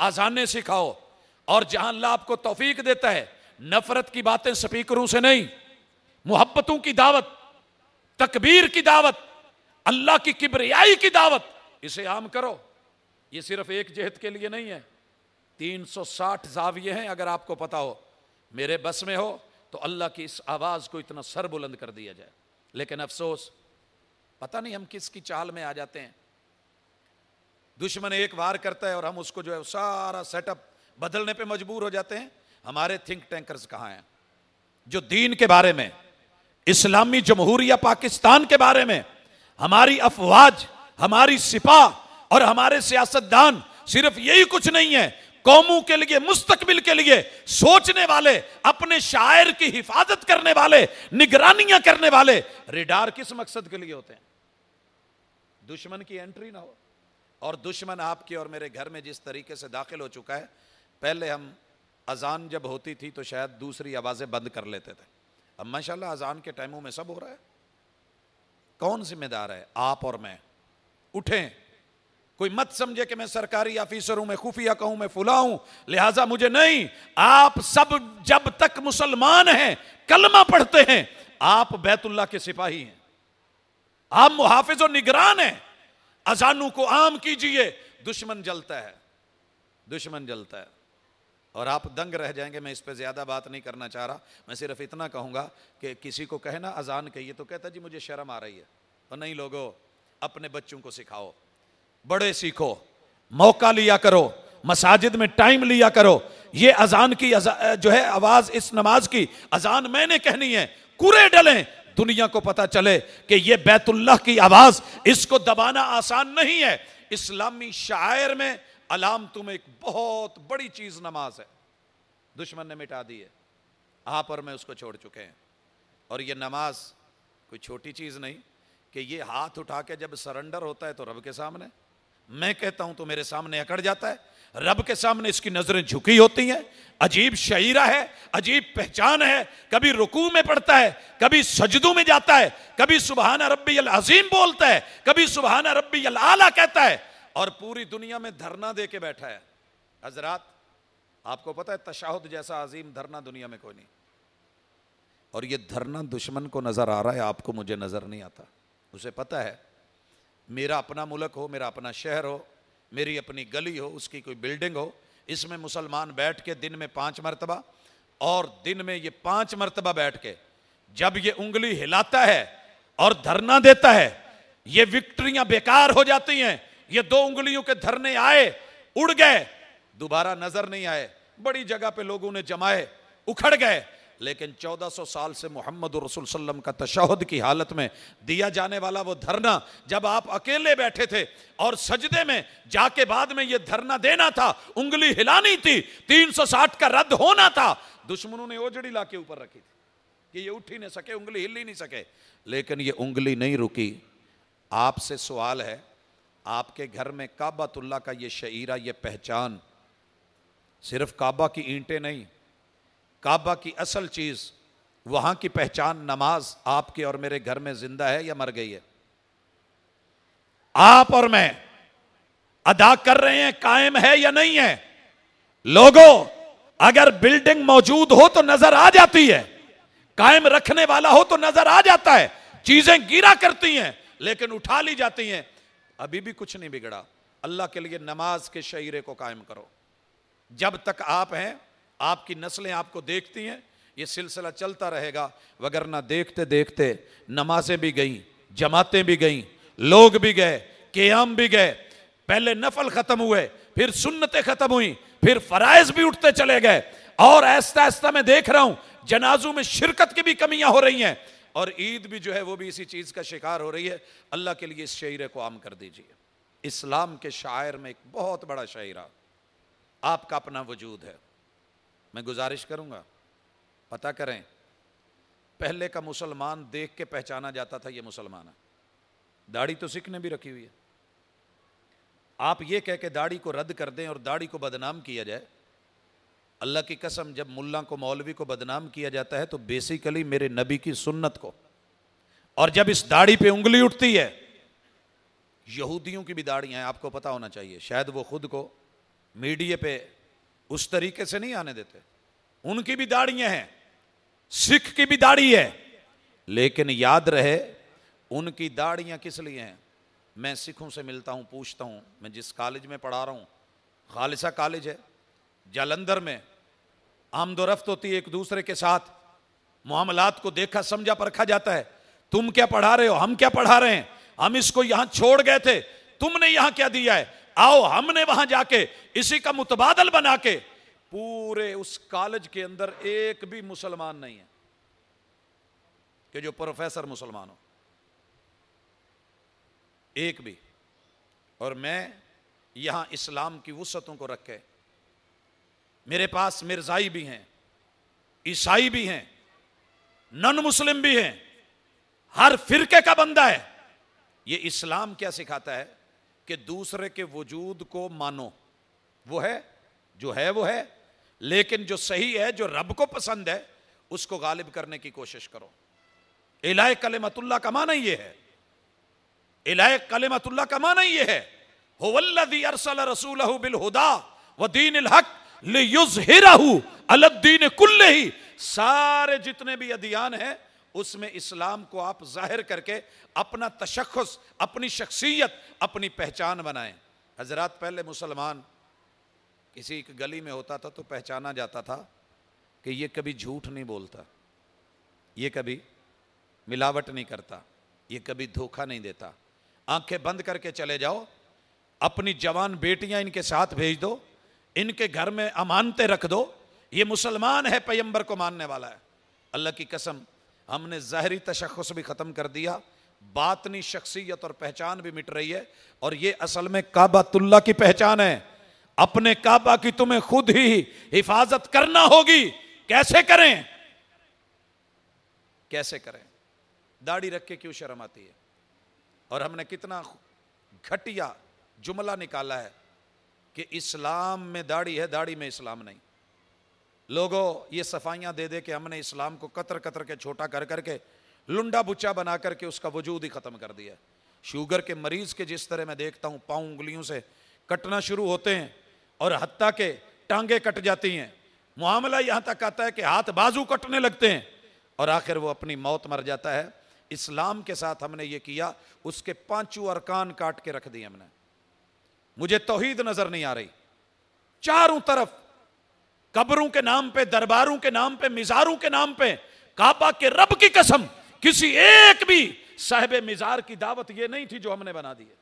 اذانیں سکھاؤ. اور جہاں اللہ آپ کو توفیق دیتا ہے, نفرت کی باتیں سپیکروں سے نہیں, محبتوں کی دعوت, تکبیر کی دعوت, اللہ کی کبریائی کی دعوت, اسے عام کرو. یہ صرف ایک جہت کے لیے نہیں ہے, 360 زاویے ہیں. اگر آپ کو پتا ہو, میرے بس میں ہو تو اللہ کی اس آواز کو اتنا سر بلند کر دیا جائے. لیکن افسوس, پتہ نہیں ہم کس کی چال میں آ جاتے ہیں. دشمن ایک وار کرتا ہے اور ہم اس کو جو ہے سارا سیٹ اپ بدلنے پہ مجبور ہو جاتے ہیں. ہمارے تھنک ٹینکرز کہاں ہیں جو دین کے بارے میں, اسلامی جمہوریہ پاکستان کے بارے میں, ہماری افواج, ہماری سپاہ اور ہمارے سیاستدان صرف یہی کچھ نہیں ہے, قوموں کے لیے, مستقبل کے لیے سوچنے والے, اپنے شاعر کی حفاظت کرنے والے, نگرانیاں کرنے والے. ریڈار کس مقصد کے لیے ہوتے ہیں؟ دشمن کی انٹری نہ ہو. اور دشمن آپ کے اور میرے گھر میں جس طریقے سے داخل ہو چکا ہے, پہلے ہم اذان جب ہوتی تھی تو شاید دوسری آوازیں بند کر لیتے تھے. اب ماشاءاللہ اذان کے ٹائموں میں سب ہو رہا ہے. کون ذمہ دار ہے؟ آپ اور میں. اٹھیں. کوئی مت سمجھے کہ میں سرکاری آفیسر ہوں, میں خفیہ کہوں, میں فلاں ہوں, لہٰذا مجھے نہیں. آپ سب جب تک مسلمان ہیں, کلمہ پڑھتے ہیں, آپ بیت اللہ کے سپاہی ہیں, آپ محافظ و نگران ہیں. اذانوں کو عام کیجئے. دشمن جلتا ہے, دشمن جلتا ہے, اور آپ دنگ رہ جائیں گے. میں اس پہ زیادہ بات نہیں کرنا چاہ رہا. میں صرف اتنا کہوں گا کہ کسی کو کہنا اذان کہیے تو کہتا جی مجھے شرم آ رہی ہے. اور نہیں لوگو, اپنے بچوں کو سکھاؤ, بڑے سیکھو, موقع لیا کرو, مساجد میں ٹائم لیا کرو. یہ اذان کی جو ہے آواز, اس نماز کی اذان میں نے کہنی ہے, کورے ڈلیں, دنیا کو پتا چلے کہ یہ بیت اللہ کی آواز, اس کو دبانا آسان نہیں ہے. اسلامی شاعر میں علامتوں میں ایک بہت بڑی چیز نماز ہے. دشمن نے مٹا دی ہے, آپ اور میں اس کو چھوڑ چکے ہیں. اور یہ نماز کوئی چھوٹی چیز نہیں کہ یہ ہاتھ اٹھا کے جب سرنڈر ہوتا ہے تو رب کے سامنے, میں کہتا ہوں تو میرے سامنے اکڑ جاتا ہے. رب کے سامنے اس کی نظریں جھکی ہوتی ہیں. عجیب شعیرہ ہے, عجیب پہچان ہے. کبھی رکوع میں پڑھتا ہے, کبھی سجدوں میں جاتا ہے, کبھی سبحان ربی العظیم بولتا ہے, کبھی سبحان ربی الاعلیٰ کہتا ہے, اور پوری دنیا میں دھرنا دے کے بیٹھا ہے. حضرات, آپ کو پتہ ہے تشہد جیسا عظیم دھرنا دنیا میں کوئی نہیں، اور یہ دھرنا دشمن کو نظر آ رہا ہے، آپ کو مجھے نظر نہیں آتا. اسے پتہ ہے میرا اپنا ملک ہو، میرا اپنا شہر ہو، میری اپنی گلی ہو، اس کی کوئی بلڈنگ ہو، اس میں مسلمان بیٹھ کے دن میں 5 مرتبہ اور دن میں یہ 5 مرتبہ بیٹھ کے جب یہ انگلی ہلاتا ہے اور دھرنا دیتا ہے، یہ وکٹریاں بیکار ہو جاتی ہیں. یہ 2 انگلیوں کے دھرنے آئے، اڑ گئے، دوبارہ نظر نہیں آئے، بڑی جگہ پہ لوگوں نے جمائے، اکھڑ گئے. لیکن 1400 سال سے محمد رسول صلی اللہ علیہ وسلم کا تشہد کی حالت میں دیا جانے والا وہ دھرنا، جب آپ اکیلے بیٹھے تھے اور سجدے میں جا کے بعد میں یہ دھرنا دینا تھا، انگلی ہلانی تھی، 360 کا رد ہونا تھا، دشمنوں نے اوجڑی لا کے اوپر رکھی تھی کہ یہ اٹھ ہی نہیں سکے، انگلی ہل ہی نہیں سکے. لیکن یہ انگلی نہیں رکی. آپ سے سوال ہے، آپ کے گھر میں کعبۃ اللہ کا یہ شعیرہ، یہ پہچان، صرف کعبہ کی اینٹیں نہیں، کعبہ کی اصل چیز، وہاں کی پہچان نماز آپ کے اور میرے گھر میں زندہ ہے یا مر گئی ہے؟ آپ اور میں ادا کر رہے ہیں، قائم ہے یا نہیں ہے؟ لوگوں، اگر بلڈنگ موجود ہو تو نظر آ جاتی ہے، قائم رکھنے والا ہو تو نظر آ جاتا ہے. چیزیں گرا کرتی ہیں لیکن اٹھا لی جاتی ہیں. ابھی بھی کچھ نہیں بگڑا. اللہ کے لیے نماز کے شعیرے کو قائم کرو. جب تک آپ ہیں، آپ کی نسلیں آپ کو دیکھتی ہیں، یہ سلسلہ چلتا رہے گا. وگرنہ دیکھتے دیکھتے نمازیں بھی گئیں، جماعتیں بھی گئیں، لوگ بھی گئے، قیام بھی گئے. پہلے نفل ختم ہوئے، پھر سنتیں ختم ہوئیں، پھر فرائض بھی اٹھتے چلے گئے. اور آہستہ آہستہ میں دیکھ رہا ہوں جنازوں میں شرکت کی بھی کمیاں ہو رہی ہیں، اور عید بھی جو ہے وہ بھی اسی چیز کا شکار ہو رہی ہے. اللہ کے لیے اس شعیرے کو عام کر دیجئے. اسلام کے شاعر میں ایک بہت بڑا شاعرہ، آپ کا اپنا وجود ہے. میں گزارش کروں گا پتہ کریں، پہلے کا مسلمان دیکھ کے پہچانا جاتا تھا یہ مسلمان ہے. داڑھی تو سکھ نے بھی رکھی ہوئی ہے. آپ یہ کہہ کے داڑھی کو رد کر دیں اور داڑھی کو بدنام کیا جائے، اللہ کی قسم جب ملا کو مولوی کو بدنام کیا جاتا ہے تو بیسیکلی میرے نبی کی سنت کو. اور جب اس داڑھی پہ انگلی اٹھتی ہے، یہودیوں کی بھی داڑیاں ہیں، آپ کو پتا ہونا چاہیے، شاید وہ خود کو میڈیا پہ اس طریقے سے نہیں آنے دیتے، ان کی بھی داڑیاں ہیں، سکھ کی بھی داڑھی ہے. لیکن یاد رہے ان کی داڑیاں کس لیے ہیں. میں سکھوں سے ملتا ہوں، پوچھتا ہوں، میں جس کالج میں پڑھا رہا ہوں خالصہ کالج ہے جالندھر میں، آمد و رفت ہوتی ہے ایک دوسرے کے ساتھ، معاملات کو دیکھا سمجھا پرکھا جاتا ہے. تم کیا پڑھا رہے ہو، ہم کیا پڑھا رہے ہیں، ہم اس کو یہاں چھوڑ گئے تھے، تم نے یہاں کیا دیا ہے، آؤ ہم نے وہاں جا کے اسی کا متبادل بنا کے. پورے اس کالج کے اندر ایک بھی مسلمان نہیں ہے کہ جو پروفیسر مسلمان ہو، ایک بھی. اور میں یہاں اسلام کی وسعتوں کو رکھ کے، میرے پاس مرزائی بھی ہیں، عیسائی بھی ہیں، نن مسلم بھی ہیں، ہر فرقے کا بندہ ہے. یہ اسلام کیا سکھاتا ہے کہ دوسرے کے وجود کو مانو، وہ ہے جو ہے وہ ہے، لیکن جو صحیح ہے، جو رب کو پسند ہے، اس کو غالب کرنے کی کوشش کرو. الہ کلمت اللہ کا معنی یہ ہے، الہ کلمت اللہ کا معنی یہ ہے، هو الذی ارسل رسولہ بالہدی ودین الحق لیظہرہ علی الدین کلہ. سارے جتنے بھی ادیان ہیں اس میں اسلام کو آپ ظاہر کر کے اپنا تشخص، اپنی شخصیت، اپنی پہچان بنائیں. حضرات پہلے مسلمان کسی ایک گلی میں ہوتا تھا تو پہچانا جاتا تھا کہ یہ کبھی جھوٹ نہیں بولتا، یہ کبھی ملاوٹ نہیں کرتا، یہ کبھی دھوکہ نہیں دیتا. آنکھیں بند کر کے چلے جاؤ، اپنی جوان بیٹیاں ان کے ساتھ بھیج دو، ان کے گھر میں امانتیں رکھ دو، یہ مسلمان ہے، پیغمبر کو ماننے والا ہے. اللہ کی قسم ہم نے ظاہری تشخص بھی ختم کر دیا، باطنی شخصیت اور پہچان بھی مٹ رہی ہے. اور یہ اصل میں کعبۃ اللہ کی پہچان ہے. اپنے کعبہ کی تمہیں خود ہی حفاظت کرنا ہوگی. کیسے کریں، کیسے کریں؟ داڑھی رکھ کے کیوں شرم آتی ہے؟ اور ہم نے کتنا گھٹیا جملہ نکالا ہے کہ اسلام میں داڑھی ہے، داڑھی میں اسلام نہیں. لوگوں یہ صفائیاں دے دے کہ ہم نے اسلام کو قطر قطر کے چھوٹا کر کر کے لنڈا بچا بنا کر کے اس کا وجود ہی ختم کر دیا. شوگر کے مریض کے جس طرح میں دیکھتا ہوں پاؤں انگلیوں سے کٹنا شروع ہوتے ہیں، اور حتیٰ کہ ٹانگیں کٹ جاتی ہیں، معاملہ یہاں تک آتا ہے کہ ہاتھ بازو کٹنے لگتے ہیں، اور آخر وہ اپنی موت مر جاتا ہے۔ اسلام کے ساتھ ہم نے یہ کیا، اس کے 5 ارکان کاٹ کے رکھ دیے ہم نے۔ مجھے توحید نظر نہیں آ رہی، چاروں طرف قبروں کے نام پہ، درباروں کے نام پہ، مزاروں کے نام پہ، کعبہ کے رب کی قسم کسی ایک بھی صاحب مزار کی دعوت یہ نہیں تھی جو ہم نے بنا دی ہے۔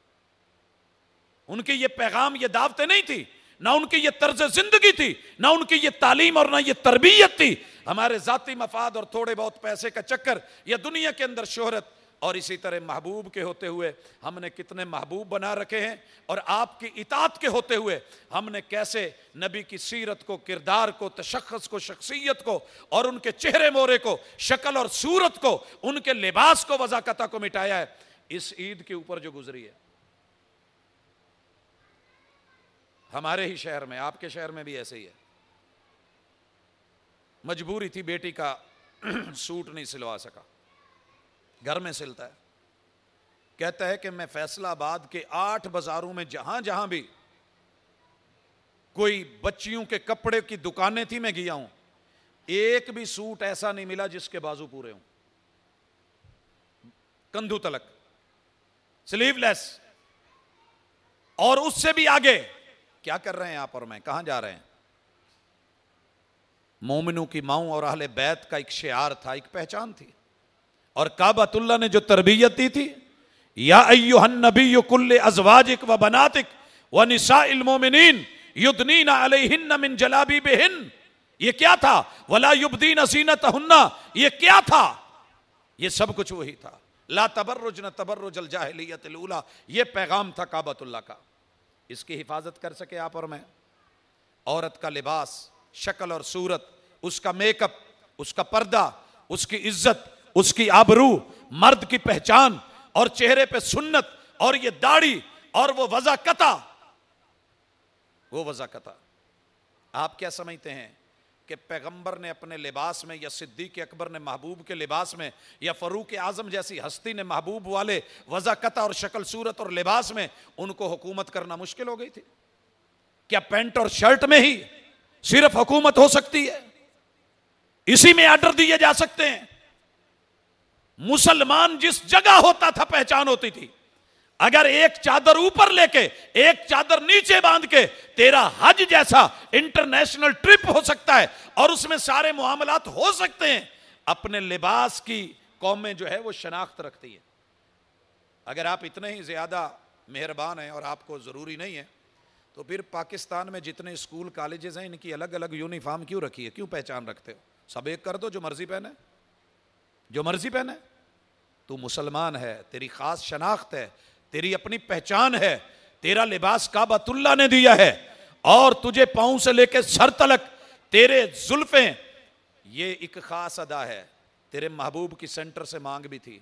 ان کی یہ پیغام، یہ دعوتیں نہیں تھی، نہ ان کی یہ طرز زندگی تھی، نہ ان کی یہ تعلیم اور نہ یہ تربیت تھی۔ ہمارے ذاتی مفاد اور تھوڑے بہت پیسے کا چکر، یا دنیا کے اندر شہرت، اور اسی طرح محبوب کے ہوتے ہوئے ہم نے کتنے محبوب بنا رکھے ہیں، اور آپ کی اطاعت کے ہوتے ہوئے ہم نے کیسے نبی کی سیرت کو، کردار کو، تشخص کو، شخصیت کو، اور ان کے چہرے مورے کو، شکل اور صورت کو، ان کے لباس کو، وضاقتہ کو مٹایا ہے اس عید کے اوپر جو گزری ہے۔ ہمارے ہی شہر میں، آپ کے شہر میں بھی ایسے ہی ہے، مجبوری تھی، بیٹی کا سوٹ نہیں سلوا سکا، گھر میں سلتا ہے، کہتا ہے کہ میں فیصل آباد کے 8 بازاروں میں جہاں جہاں بھی کوئی بچیوں کے کپڑے کی دکانیں تھی میں گیا ہوں، ایک بھی سوٹ ایسا نہیں ملا جس کے بازو پورے ہوں، کندھو تلک، سلیو لیس، اور اس سے بھی آگے۔ کیا کر رہے ہیں آپ اور میں؟ کہاں جا رہے ہیں؟ مومنوں کی ماؤں اور اہل بیت کا ایک شعار تھا، ایک پہچان تھی، اور کعبۃ اللہ نے جو تربیت دی تھی، یا ایھا النبی کل ازواجک و بناتک و نساء المؤمنین یدنین علیہن من جلابیبہن، یہ کیا تھا؟ ولا یبدین زینتہن، یہ کیا تھا؟ یہ سب کچھ وہی تھا۔ لا تبرجن تبرج الجاہلیت الاولی، یہ پیغام تھا کعبۃ اللہ کا۔ اس کی حفاظت کر سکے آپ اور میں؟ عورت کا لباس، شکل اور صورت، اس کا میک اپ، اس کا پردہ، اس کی عزت، اس کی آبرو، مرد کی پہچان، اور چہرے پہ سنت، اور یہ داڑھی، اور وہ وضاقتہ، وہ وضاقتہ۔ آپ کیا سمجھتے ہیں کہ پیغمبر نے اپنے لباس میں، یا صدیق اکبر نے محبوب کے لباس میں، یا فاروق اعظم جیسی ہستی نے محبوب والے وضاقتہ اور شکل صورت اور لباس میں ان کو حکومت کرنا مشکل ہو گئی تھی؟ کیا پینٹ اور شرٹ میں ہی صرف حکومت ہو سکتی ہے؟ اسی میں آرڈر دیے جا سکتے ہیں؟ مسلمان جس جگہ ہوتا تھا پہچان ہوتی تھی۔ اگر ایک چادر اوپر لے کے ایک چادر نیچے باندھ کے تیرا حج جیسا انٹرنیشنل ٹرپ ہو سکتا ہے اور اس میں سارے معاملات ہو سکتے ہیں، اپنے لباس کی قومیں جو ہے وہ شناخت رکھتی ہے۔ اگر آپ اتنے ہی زیادہ مہربان ہیں اور آپ کو ضروری نہیں ہے تو پھر پاکستان میں جتنے اسکول کالجز ہیں ان کی الگ الگ یونیفارم کیوں رکھی ہے؟ کیوں پہچان رکھتے ہو؟ سب ایک کر دو، جو مرضی پہنے، جو مرضی پہنے۔ تو مسلمان ہے، تیری خاص شناخت ہے، تیری اپنی پہچان ہے، تیرا لباس کعبۃ اللہ نے دیا ہے، اور تجھے پاؤں سے لے کے سر تلک تیرے زلفیں، یہ ایک خاص ادا ہے۔ تیرے محبوب کی سینٹر سے مانگ بھی تھی،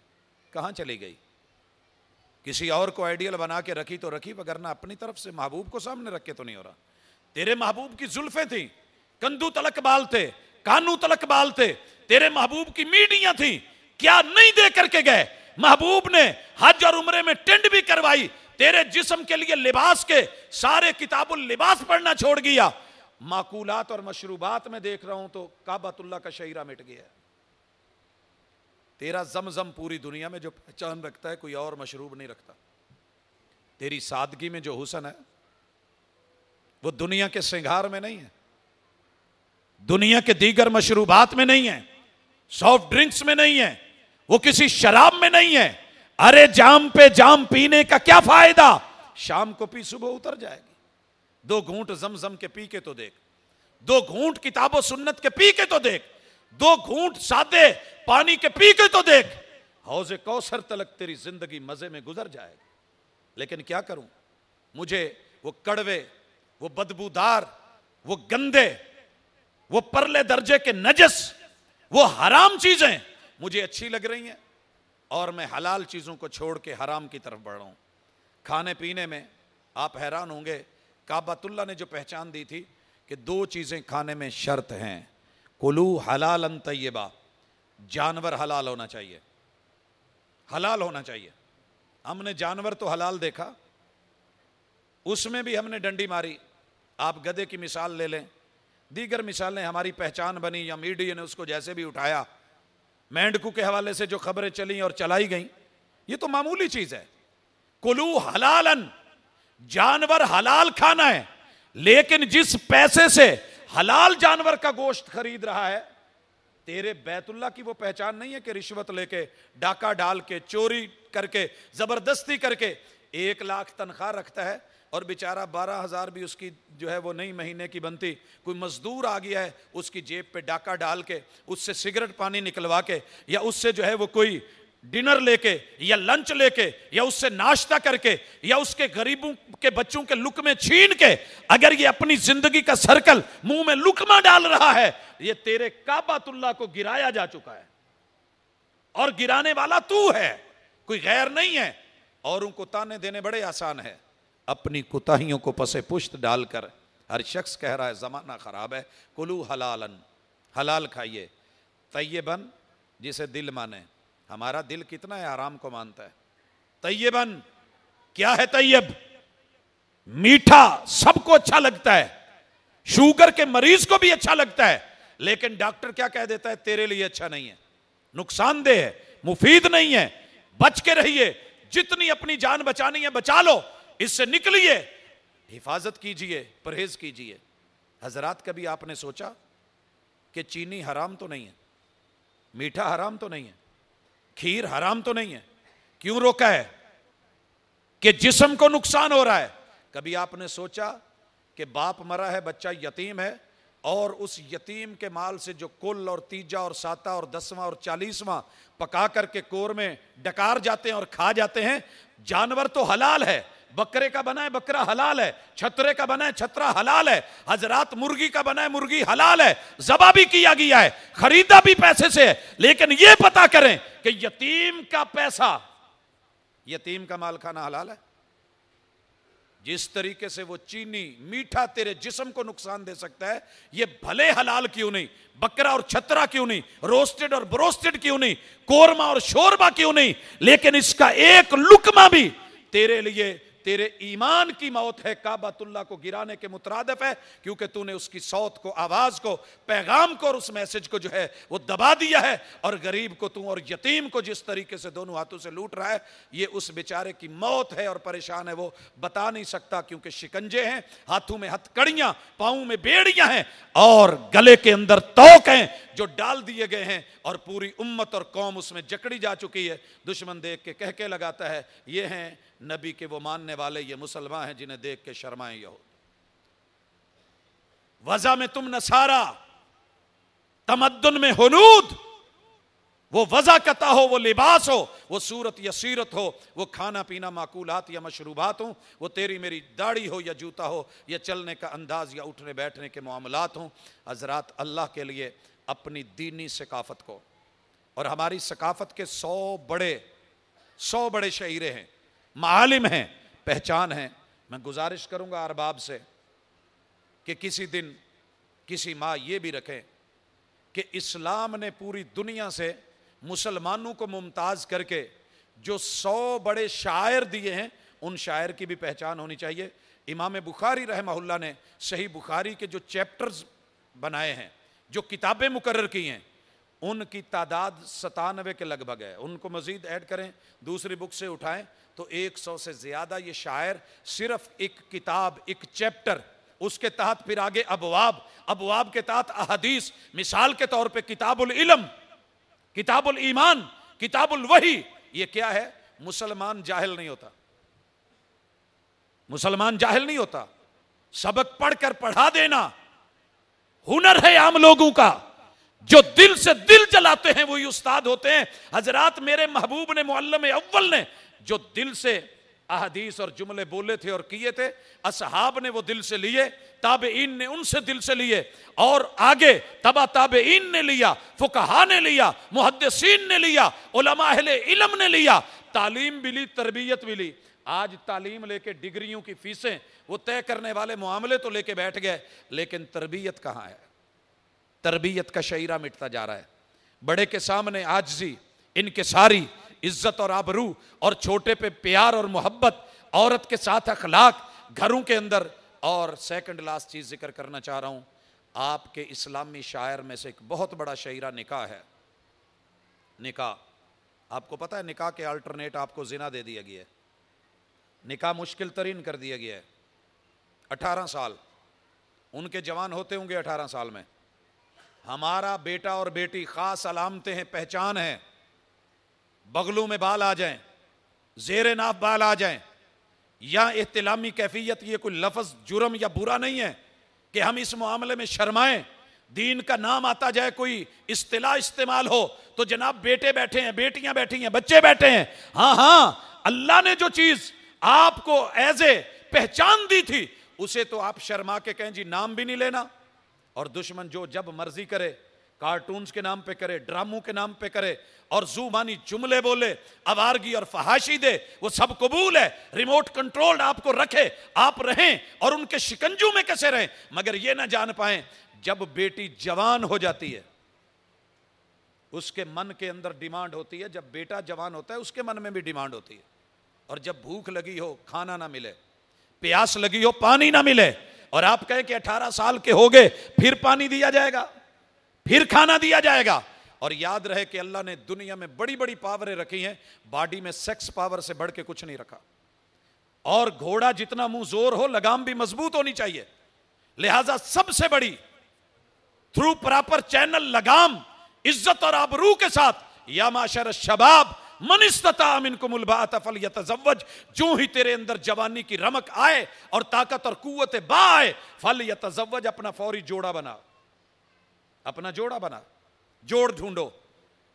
کہاں چلی گئی؟ کسی اور کو آئیڈیل بنا کے رکھی تو رکھی، وگرنہ اپنی طرف سے محبوب کو سامنے رکھ کے تو نہیں ہو رہا۔ تیرے محبوب کی زلفیں تھیں، کندھو تلک بال تھے، کانوں تلک بال تھے، تیرے محبوب کی میڈیاں تھیں، کیا نہیں دے کر کے گئے؟ محبوب نے حج اور عمرے میں ٹینٹ بھی کروائی، تیرے جسم کے لیے لباس کے سارے کتاب اللباس پڑھنا چھوڑ گیا۔ معقولات اور مشروبات میں دیکھ رہا ہوں تو کعبۃ اللہ کا شعیرہ مٹ گیا ہے۔ تیرا زمزم پوری دنیا میں جو پہچان رکھتا ہے کوئی اور مشروب نہیں رکھتا۔ تیری سادگی میں جو حسن ہے وہ دنیا کے سنگھار میں نہیں ہے، دنیا کے دیگر مشروبات میں نہیں ہے، سافٹ ڈرنکس میں نہیں ہے، وہ کسی شراب میں نہیں ہے۔ ارے جام پہ جام پینے کا کیا فائدہ؟ شام کو پی صبح اتر جائے گی۔ 2 گھونٹ زمزم کے پی کے تو دیکھ، 2 گھونٹ کتاب و سنت کے پی کے تو دیکھ، 2 گھونٹ سادے پانی کے پی کے تو دیکھ، حوض کوثر تلک تیری زندگی مزے میں گزر جائے گی۔ لیکن کیا کروں؟ مجھے وہ کڑوے، وہ بدبودار، وہ گندے، وہ پرلے درجے کے نجس، وہ حرام چیزیں مجھے اچھی لگ رہی ہیں، اور میں حلال چیزوں کو چھوڑ کے حرام کی طرف بڑھ رہا ہوں۔ کھانے پینے میں آپ حیران ہوں گے، کعبۃ اللہ نے جو پہچان دی تھی کہ 2 چیزیں کھانے میں شرط ہیں، کلو حلالا طیبا، جانور حلال ہونا چاہیے، حلال ہونا چاہیے۔ ہم نے جانور تو حلال دیکھا، اس میں بھی ہم نے ڈنڈی ماری، آپ گدھے کی مثال لے لیں، دیگر مثالیں ہماری پہچان بنی یا میڈیا نے اس کو جیسے بھی اٹھایا، مینڈکو کے حوالے سے جو خبریں چلیں اور چلائی گئیں، یہ تو معمولی چیز ہے. کلو حلالن، جانور حلال کھانا ہے، لیکن جس پیسے سے حلال جانور کا گوشت خرید رہا ہے، تیرے بیت اللہ کی وہ پہچان نہیں ہے کہ رشوت لے کے، ڈاکہ ڈال کے، چوری کر کے، زبردستی کر کے 1 لاکھ تنخواہ رکھتا ہے اور بیچارہ 12,000 بھی اس کی جو ہے وہ نہیں مہینے کی بنتی، کوئی مزدور آ گیا ہے اس کی جیب پہ ڈاکہ ڈال کے، اس سے سگریٹ پانی نکلوا کے، یا اس سے جو ہے وہ کوئی ڈنر لے کے یا لنچ لے کے یا اس سے ناشتہ کر کے یا اس کے غریبوں کے بچوں کے لقمے چھین کے، اگر یہ اپنی زندگی کا سرکل منہ میں لقمہ ڈال رہا ہے، یہ تیرے کعبۃ اللہ کو گرایا جا چکا ہے، اور گرانے والا تو ہے، کوئی غیر نہیں ہے. اوروں کو تانے دینے بڑے آسان ہے، اپنی کوتاہیوں کو پسے پشت ڈال کر ہر شخص کہہ رہا ہے زمانہ خراب ہے. کلو حلالن، حلال کھائیے، طیبن جسے دل مانے. ہمارا دل کتنا ہے حرام کو مانتا ہے. طیبن کیا ہے؟ طیب میٹھا، سب کو اچھا لگتا ہے، شوگر کے مریض کو بھی اچھا لگتا ہے، لیکن ڈاکٹر کیا کہہ دیتا ہے؟ تیرے لیے اچھا نہیں ہے، نقصان دہ ہے، مفید نہیں ہے، بچ کے رہیے، جتنی اپنی جان بچانی ہے بچا لو، اس سے نکلیے، حفاظت کیجئے، پرہیز کیجئے. حضرات کبھی آپ نے سوچا کہ چینی حرام تو نہیں ہے، میٹھا حرام تو نہیں ہے، کھیر حرام تو نہیں ہے؟ کیوں روکا ہے؟ کہ جسم کو نقصان ہو رہا ہے. کبھی آپ نے سوچا کہ باپ مرا ہے، بچہ یتیم ہے، اور اس یتیم کے مال سے جو کل اور تیجا اور ساتہ اور 10واں اور 40واں پکا کر کے کور میں ڈکار جاتے ہیں اور کھا جاتے ہیں؟ جانور تو حلال ہے، بکرے کا بنا ہے بکرا حلال ہے، چھترے کا بنا ہے چھترا حلال ہے، حضرات مرغی کا بنا ہے مرغی حلال ہے، ذبح بھی کیا گیا ہے، خریدا بھی پیسے سے ہے. لیکن یہ پتا کریں کہ یتیم کا پیسہ، یتیم کا مال کھانا حلال ہے؟ جس طریقے سے وہ چینی میٹھا تیرے جسم کو نقصان دے سکتا ہے، یہ بھلے حلال کیوں نہیں، بکرا اور چھترا کیوں نہیں، روسٹڈ اور بروسٹڈ کیوں نہیں، قورمہ اور شوربہ کیوں نہیں، لیکن اس کا ایک لقمہ بھی تیرے لیے تیرے ایمان کی موت ہے، کعبۃ اللہ کو گرانے کے مترادف ہے، کیونکہ تو نے اس کی صوت کو، آواز کو، پیغام کو اور اس میسج کو جو ہے وہ دبا دیا ہے. اور غریب کو تو اور یتیم کو جس طریقے سے دونوں ہاتھوں سے لوٹ رہا ہے، یہ اس بیچارے کی موت ہے اور پریشان ہے، وہ بتا نہیں سکتا، کیونکہ شکنجے ہیں، ہاتھوں میں ہتکڑیاں، پاؤں میں بیڑیاں ہیں اور گلے کے اندر توق ہیں جو ڈال دیے گئے ہیں، اور پوری امت اور قوم اس میں جکڑی جا چکی ہے. دشمن دیکھ کے کہہ کے لگاتا ہے یہ ہیں نبی کے وہ ماننے والے، یہ مسلمان ہیں جنہیں دیکھ کے شرمائیں یہود. وضع میں تم نصارا، تمدن میں ہنود، وہ وضع قطع ہو، وہ لباس ہو، وہ صورت یا سیرت ہو، وہ کھانا پینا معقولات یا مشروبات ہوں، وہ تیری میری داڑھی ہو یا جوتا ہو، یا چلنے کا انداز یا اٹھنے بیٹھنے کے معاملات ہوں. حضرات اللہ کے لیے اپنی دینی ثقافت کو، اور ہماری ثقافت کے 100 بڑے شعیرے ہیں، معالم ہیں، پہچان ہیں. میں گزارش کروں گا ارباب سے کہ کسی دن کسی ماہ یہ بھی رکھیں کہ اسلام نے پوری دنیا سے مسلمانوں کو ممتاز کر کے جو 100 بڑے شاعر دیے ہیں، ان شاعر کی بھی پہچان ہونی چاہیے. امام بخاری رحمہ اللہ نے صحیح بخاری کے جو چیپٹرز بنائے ہیں، جو کتابیں مقرر کی ہیں، ان کی تعداد 97 کے لگ بھگ ہے. ان کو مزید ایڈ کریں، دوسری بک سے اٹھائیں تو 100 سے زیادہ یہ شاعر صرف ایک کتاب، ایک چیپٹر، اس کے تحت پھر آگے ابواب کے تحت احادیث. مثال کے طور پہ کتاب العلم، کتاب الایمان، کتاب الوحی. یہ کیا ہے؟ مسلمان جاہل نہیں ہوتا، مسلمان جاہل نہیں ہوتا. سبق پڑھ کر پڑھا دینا ہنر ہے عام لوگوں کا. جو دل سے دل جلاتے ہیں وہی استاد ہوتے ہیں. حضرات میرے محبوب نے، معلم اول نے، جو دل سے احادیث اور جملے بولے تھے اور کیے تھے، اصحاب نے وہ دل سے لیے، تابعین نے ان سے دل سے لیے، اور آگے تبع تابعین نے لیا، فقہاء نے لیا، محدثین نے لیا، علماء اہل علم نے لیا، تعلیم بھی لی، تربیت بھی لی. آج تعلیم لے کے ڈگریوں کی فیسیں وہ طے کرنے والے معاملے تو لے کے بیٹھ گئے، لیکن تربیت کہاں ہے؟ تربیت کا شعیرہ مٹتا جا رہا ہے. بڑے کے سامنے عاجزی، انکساری، عزت اور آبرو، اور چھوٹے پہ پیار اور محبت، عورت کے ساتھ اخلاق، گھروں کے اندر اور سیکنڈ لاسٹ چیز ذکر کرنا چاہ رہا ہوں، آپ کے اسلامی شاعر میں سے ایک بہت بڑا شاعرہ نکاح ہے. نکاح، آپ کو پتہ ہے نکاح کے الٹرنیٹ آپ کو زنا دے دیا گیا ہے. نکاح مشکل ترین کر دیا گیا ہے. 18 سال ان کے جوان ہوتے ہوں گے 18 سال میں. ہمارا بیٹا اور بیٹی خاص علامتیں ہیں، پہچان ہے. بغلوں میں بال آ جائیں، زیر ناف بال آ جائیں، یا احتلامی کیفیت، یہ کوئی لفظ جرم یا برا نہیں ہے کہ ہم اس معاملے میں شرمائیں. دین کا نام آتا جائے، کوئی اصطلاح استعمال ہو تو جناب بیٹے بیٹھے ہیں، بیٹیاں بیٹھی ہیں، بچے بیٹھے ہیں. ہاں اللہ نے جو چیز آپ کو ایز اے پہچان دی تھی اسے تو آپ شرما کے کہیں جی نام بھی نہیں لینا. اور دشمن جو جب مرضی کرے، کارٹونز کے نام پہ کرے، ڈراموں کے نام پہ کرے، اور زبانی جملے بولے، آوارگی اور فحاشی دے، وہ سب قبول ہے. ریموٹ کنٹرول آپ کو رکھے، آپ رہیں اور ان کے شکنجوں میں کیسے رہیں، مگر یہ نہ جان پائیں جب بیٹی جوان ہو جاتی ہے اس کے من کے اندر ڈیمانڈ ہوتی ہے. جب بیٹا جوان ہوتا ہے اس کے من میں بھی ڈیمانڈ ہوتی ہے. اور جب بھوک لگی ہو، کھانا نہ ملے، پیاس لگی ہو، پانی نہ ملے، اور آپ کہیں کہ 18 سال کے ہو گئے، پھر پانی دیا جائے گا، پھر کھانا دیا جائے گا. اور یاد رہے کہ اللہ نے دنیا میں بڑی بڑی پاوریں رکھی ہیں، باڈی میں سیکس پاور سے بڑھ کے کچھ نہیں رکھا. اور گھوڑا جتنا منہ زور ہو، لگام بھی مضبوط ہونی چاہیے. لہذا سب سے بڑی تھرو پراپر چینل لگام، عزت اور آبرو کے ساتھ، یا معاشر الشباب من استطاع منکم الباءۃ فلیتزوج، جو ہی تیرے اندر جوانی کی رمق آئے اور طاقت اور قوت با آئے، فلیتزوج، اپنا فوری جوڑا بنا، اپنا جوڑا بنا، جوڑ ڈھونڈو.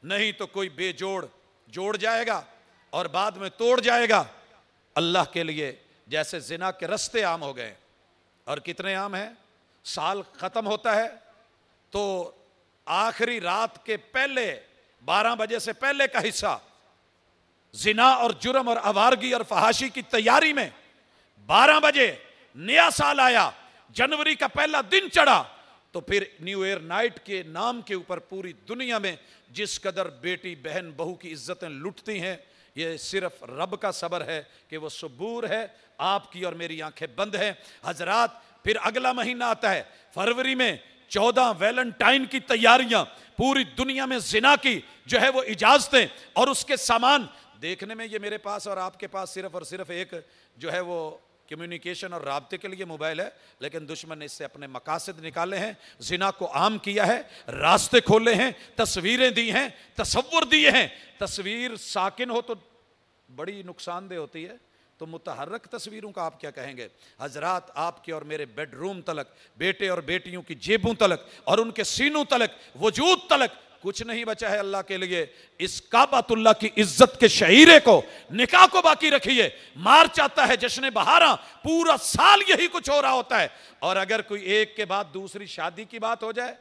نہیں تو کوئی بے جوڑ جوڑ جائے گا اور بعد میں توڑ جائے گا. اللہ کے لیے جیسے زنا کے رستے عام ہو گئے. اور کتنے عام ہیں؟ سال ختم ہوتا ہے تو آخری رات کے پہلے 12 بجے سے پہلے کا حصہ زنا اور جرم اور آوارگی اور فحاشی کی تیاری میں. 12 بجے نیا سال آیا، جنوری کا پہلا دن چڑھا، تو پھر نیو ایئر نائٹ کے نام کے اوپر پوری دنیا میں جس قدر بیٹی بہن بہو کی عزتیں لٹتی ہیں، یہ صرف رب کا صبر ہے کہ وہ صبور ہے. آپ کی اور میری آنکھیں بند ہیں حضرات. پھر اگلا مہینہ آتا ہے فروری میں، 14 ویلنٹائن کی تیاریاں، پوری دنیا میں زنا کی جو ہے وہ اجازتیں اور اس کے سامان. دیکھنے میں یہ میرے پاس اور آپ کے پاس صرف اور صرف ایک جو ہے وہ کمیونیکیشن اور رابطے کے لیے موبائل ہے، لیکن دشمن نے اس سے اپنے مقاصد نکالے ہیں. زنا کو عام کیا ہے، راستے کھولے ہیں، تصویریں دی ہیں، تصور دیے ہیں. تصویر ساکن ہو تو بڑی نقصان دہ ہوتی ہے، تو متحرک تصویروں کا آپ کیا کہیں گے. حضرات آپ کے اور میرے بیڈ روم تلک، بیٹے اور بیٹیوں کی جیبوں تلک اور ان کے سینوں تلک، وجود تلک کچھ نہیں بچا ہے اللہ کے لیے. اس کعبۃ اللہ کی عزت کے شعیرے کو، نکاح کو باقی رکھیے. مارچ آتا ہے، جشن بہاراں، پورا سال یہی کچھ ہو رہا ہوتا ہے. اور اگر کوئی ایک کے بعد دوسری شادی کی بات ہو جائے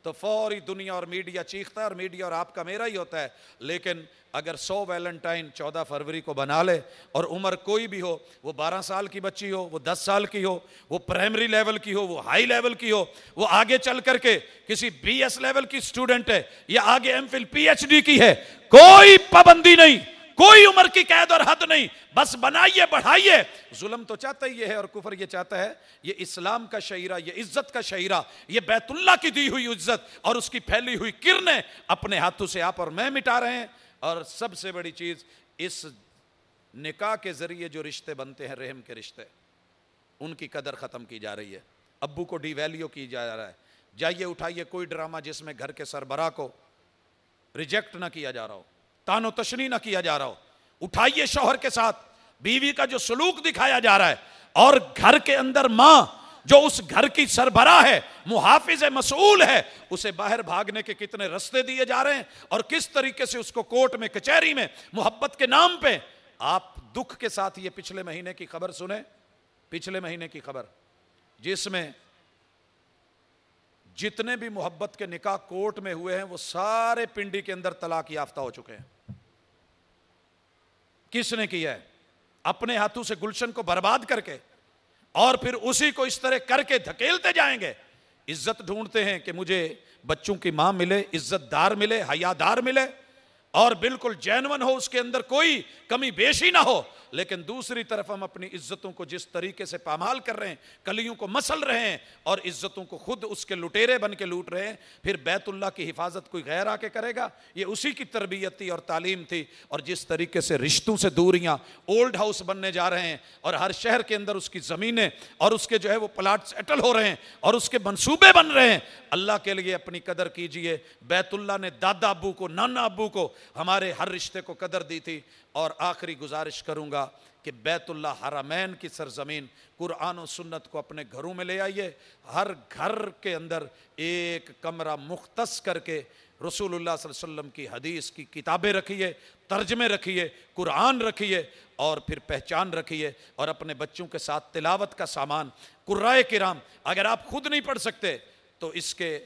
تو فوری دنیا اور میڈیا چیختا ہے، اور میڈیا اور آپ کا میرا ہی ہوتا ہے. لیکن اگر 100 ویلنٹائن 14 فروری کو بنا لے، اور عمر کوئی بھی ہو، وہ 12 سال کی بچی ہو، وہ 10 سال کی ہو، وہ پرائمری لیول کی ہو، وہ ہائی لیول کی ہو، وہ آگے چل کر کے کسی بی ایس لیول کی سٹوڈنٹ ہے یا آگے M Phil P H D کی ہے، کوئی پابندی نہیں، کوئی عمر کی قید اور حد نہیں. بس بنائیے، بڑھائیے. ظلم تو چاہتا ہی یہ ہے اور کفر یہ چاہتا ہے. یہ اسلام کا شعیرہ، یہ عزت کا شعیرہ، یہ بیت اللہ کی دی ہوئی عزت اور اس کی پھیلی ہوئی کرنیں اپنے ہاتھوں سے آپ اور میں مٹا رہے ہیں. اور سب سے بڑی چیز، اس نکاح کے ذریعے جو رشتے بنتے ہیں، رحم کے رشتے، ان کی قدر ختم کی جا رہی ہے. ابو کو ڈی ویلیو کی جا رہا ہے. جائیے اٹھائیے کوئی ڈرامہ جس میں گھر کے سربراہ کو ریجیکٹ نہ کیا جا رہا ہو، تان و تشنیع نہ کیا جا رہا ہو. اٹھائیے شوہر کے ساتھ بیوی کا جو سلوک دکھایا جا رہا ہے، اور گھر کے اندر ماں جو اس گھر کی سربراہ ہے، محافظ ہے، مسئول ہے، اسے باہر بھاگنے کے کتنے رستے دیے جا رہے ہیں، اور کس طریقے سے اس کو کورٹ میں، کچہری میں، محبت کے نام پہ. آپ دکھ کے ساتھ یہ پچھلے مہینے کی خبر سنیں، پچھلے مہینے کی خبر، جس میں جتنے بھی محبت کے نکاح کورٹ میں ہوئے ہیں وہ سارے پنڈی کے اندر طلاق یافتہ ہو چکے ہیں. کس نے کیا ہے؟ اپنے ہاتھوں سے گلشن کو برباد کر کے، اور پھر اسی کو اس طرح کر کے دھکیلتے جائیں گے. عزت ڈھونڈتے ہیں کہ مجھے بچوں کی ماں ملے، عزت دار ملے، حیادار ملے. اور بالکل جینون ہو، اس کے اندر کوئی کمی بیشی نہ ہو، لیکن دوسری طرف ہم اپنی عزتوں کو جس طریقے سے پامال کر رہے ہیں، کلیوں کو مسل رہے ہیں اور عزتوں کو خود اس کے لٹیرے بن کے لوٹ رہے ہیں، پھر بیت اللہ کی حفاظت کوئی غیر آ کے کرے گا؟ یہ اسی کی تربیت تھی اور تعلیم تھی۔ اور جس طریقے سے رشتوں سے دوریاں اولڈ ہاؤس بننے جا رہے ہیں اور ہر شہر کے اندر اس کی زمینیں اور اس کے جو ہے وہ پلاٹ سیٹل ہو رہے ہیں اور اس کے منصوبے بن رہے ہیں، اللہ کے لیے اپنی قدر کیجئے۔ بیت اللہ نے دادا ابو کو، نانا ابو کو، ہمارے ہر رشتے کو قدر دی تھی۔ اور آخری گزارش کروں گا کہ بیت اللہ حرمین کی سرزمین، قرآن و سنت کو اپنے گھروں میں لے آئیے، ہر گھر کے اندر ایک کمرہ مختص کر کے رسول اللہ صلی اللہ علیہ وسلم کی حدیث کی کتابیں رکھیے، ترجمے رکھیے، قرآن رکھیے اور پھر پہچان رکھیے، اور اپنے بچوں کے ساتھ تلاوت کا سامان، قرائے کرام، اگر آپ خود نہیں پڑھ سکتے تو اس کے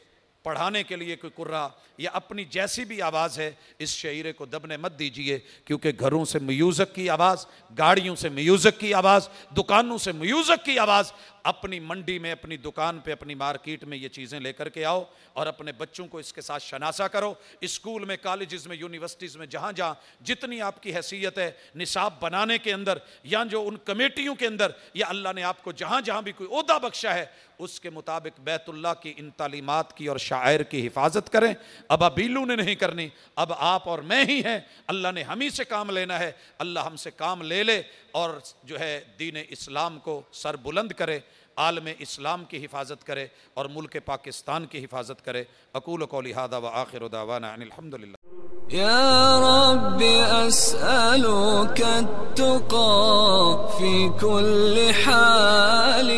پڑھانے کے لیے کوئی قرہ یا اپنی جیسی بھی آواز ہے، اس شعیرے کو دبنے مت دیجئے، کیونکہ گھروں سے میوزک کی آواز، گاڑیوں سے میوزک کی آواز، دکانوں سے میوزک کی آواز، اپنی منڈی میں، اپنی دکان پہ، اپنی مارکیٹ میں یہ چیزیں لے کر کے آؤ اور اپنے بچوں کو اس کے ساتھ شناسا کرو۔ اسکول میں، کالجز میں، یونیورسٹیز میں، جہاں جہاں جتنی آپ کی حیثیت ہے نصاب بنانے کے اندر یا جو ان کمیٹیوں کے اندر یا اللہ نے آپ کو جہاں جہاں بھی کوئی عہدہ بخشا ہے، اس کے مطابق بیت اللہ کی ان تعلیمات کی اور شعائر کی حفاظت کریں۔ اب ابیلو نے نہیں کرنی، اب آپ اور میں ہی ہیں، اللہ نے ہم ہی سے کام لینا ہے۔ اللہ ہم سے کام لے لے اور جو ہے دین اسلام کو سر بلند کرے، عالم اسلام کی حفاظت کرے اور ملک پاکستان کی حفاظت کرے۔ اقول قولی ھذا وآخر دعوانا ان الحمدللہ۔ يا رب أسألك التقى في كل حال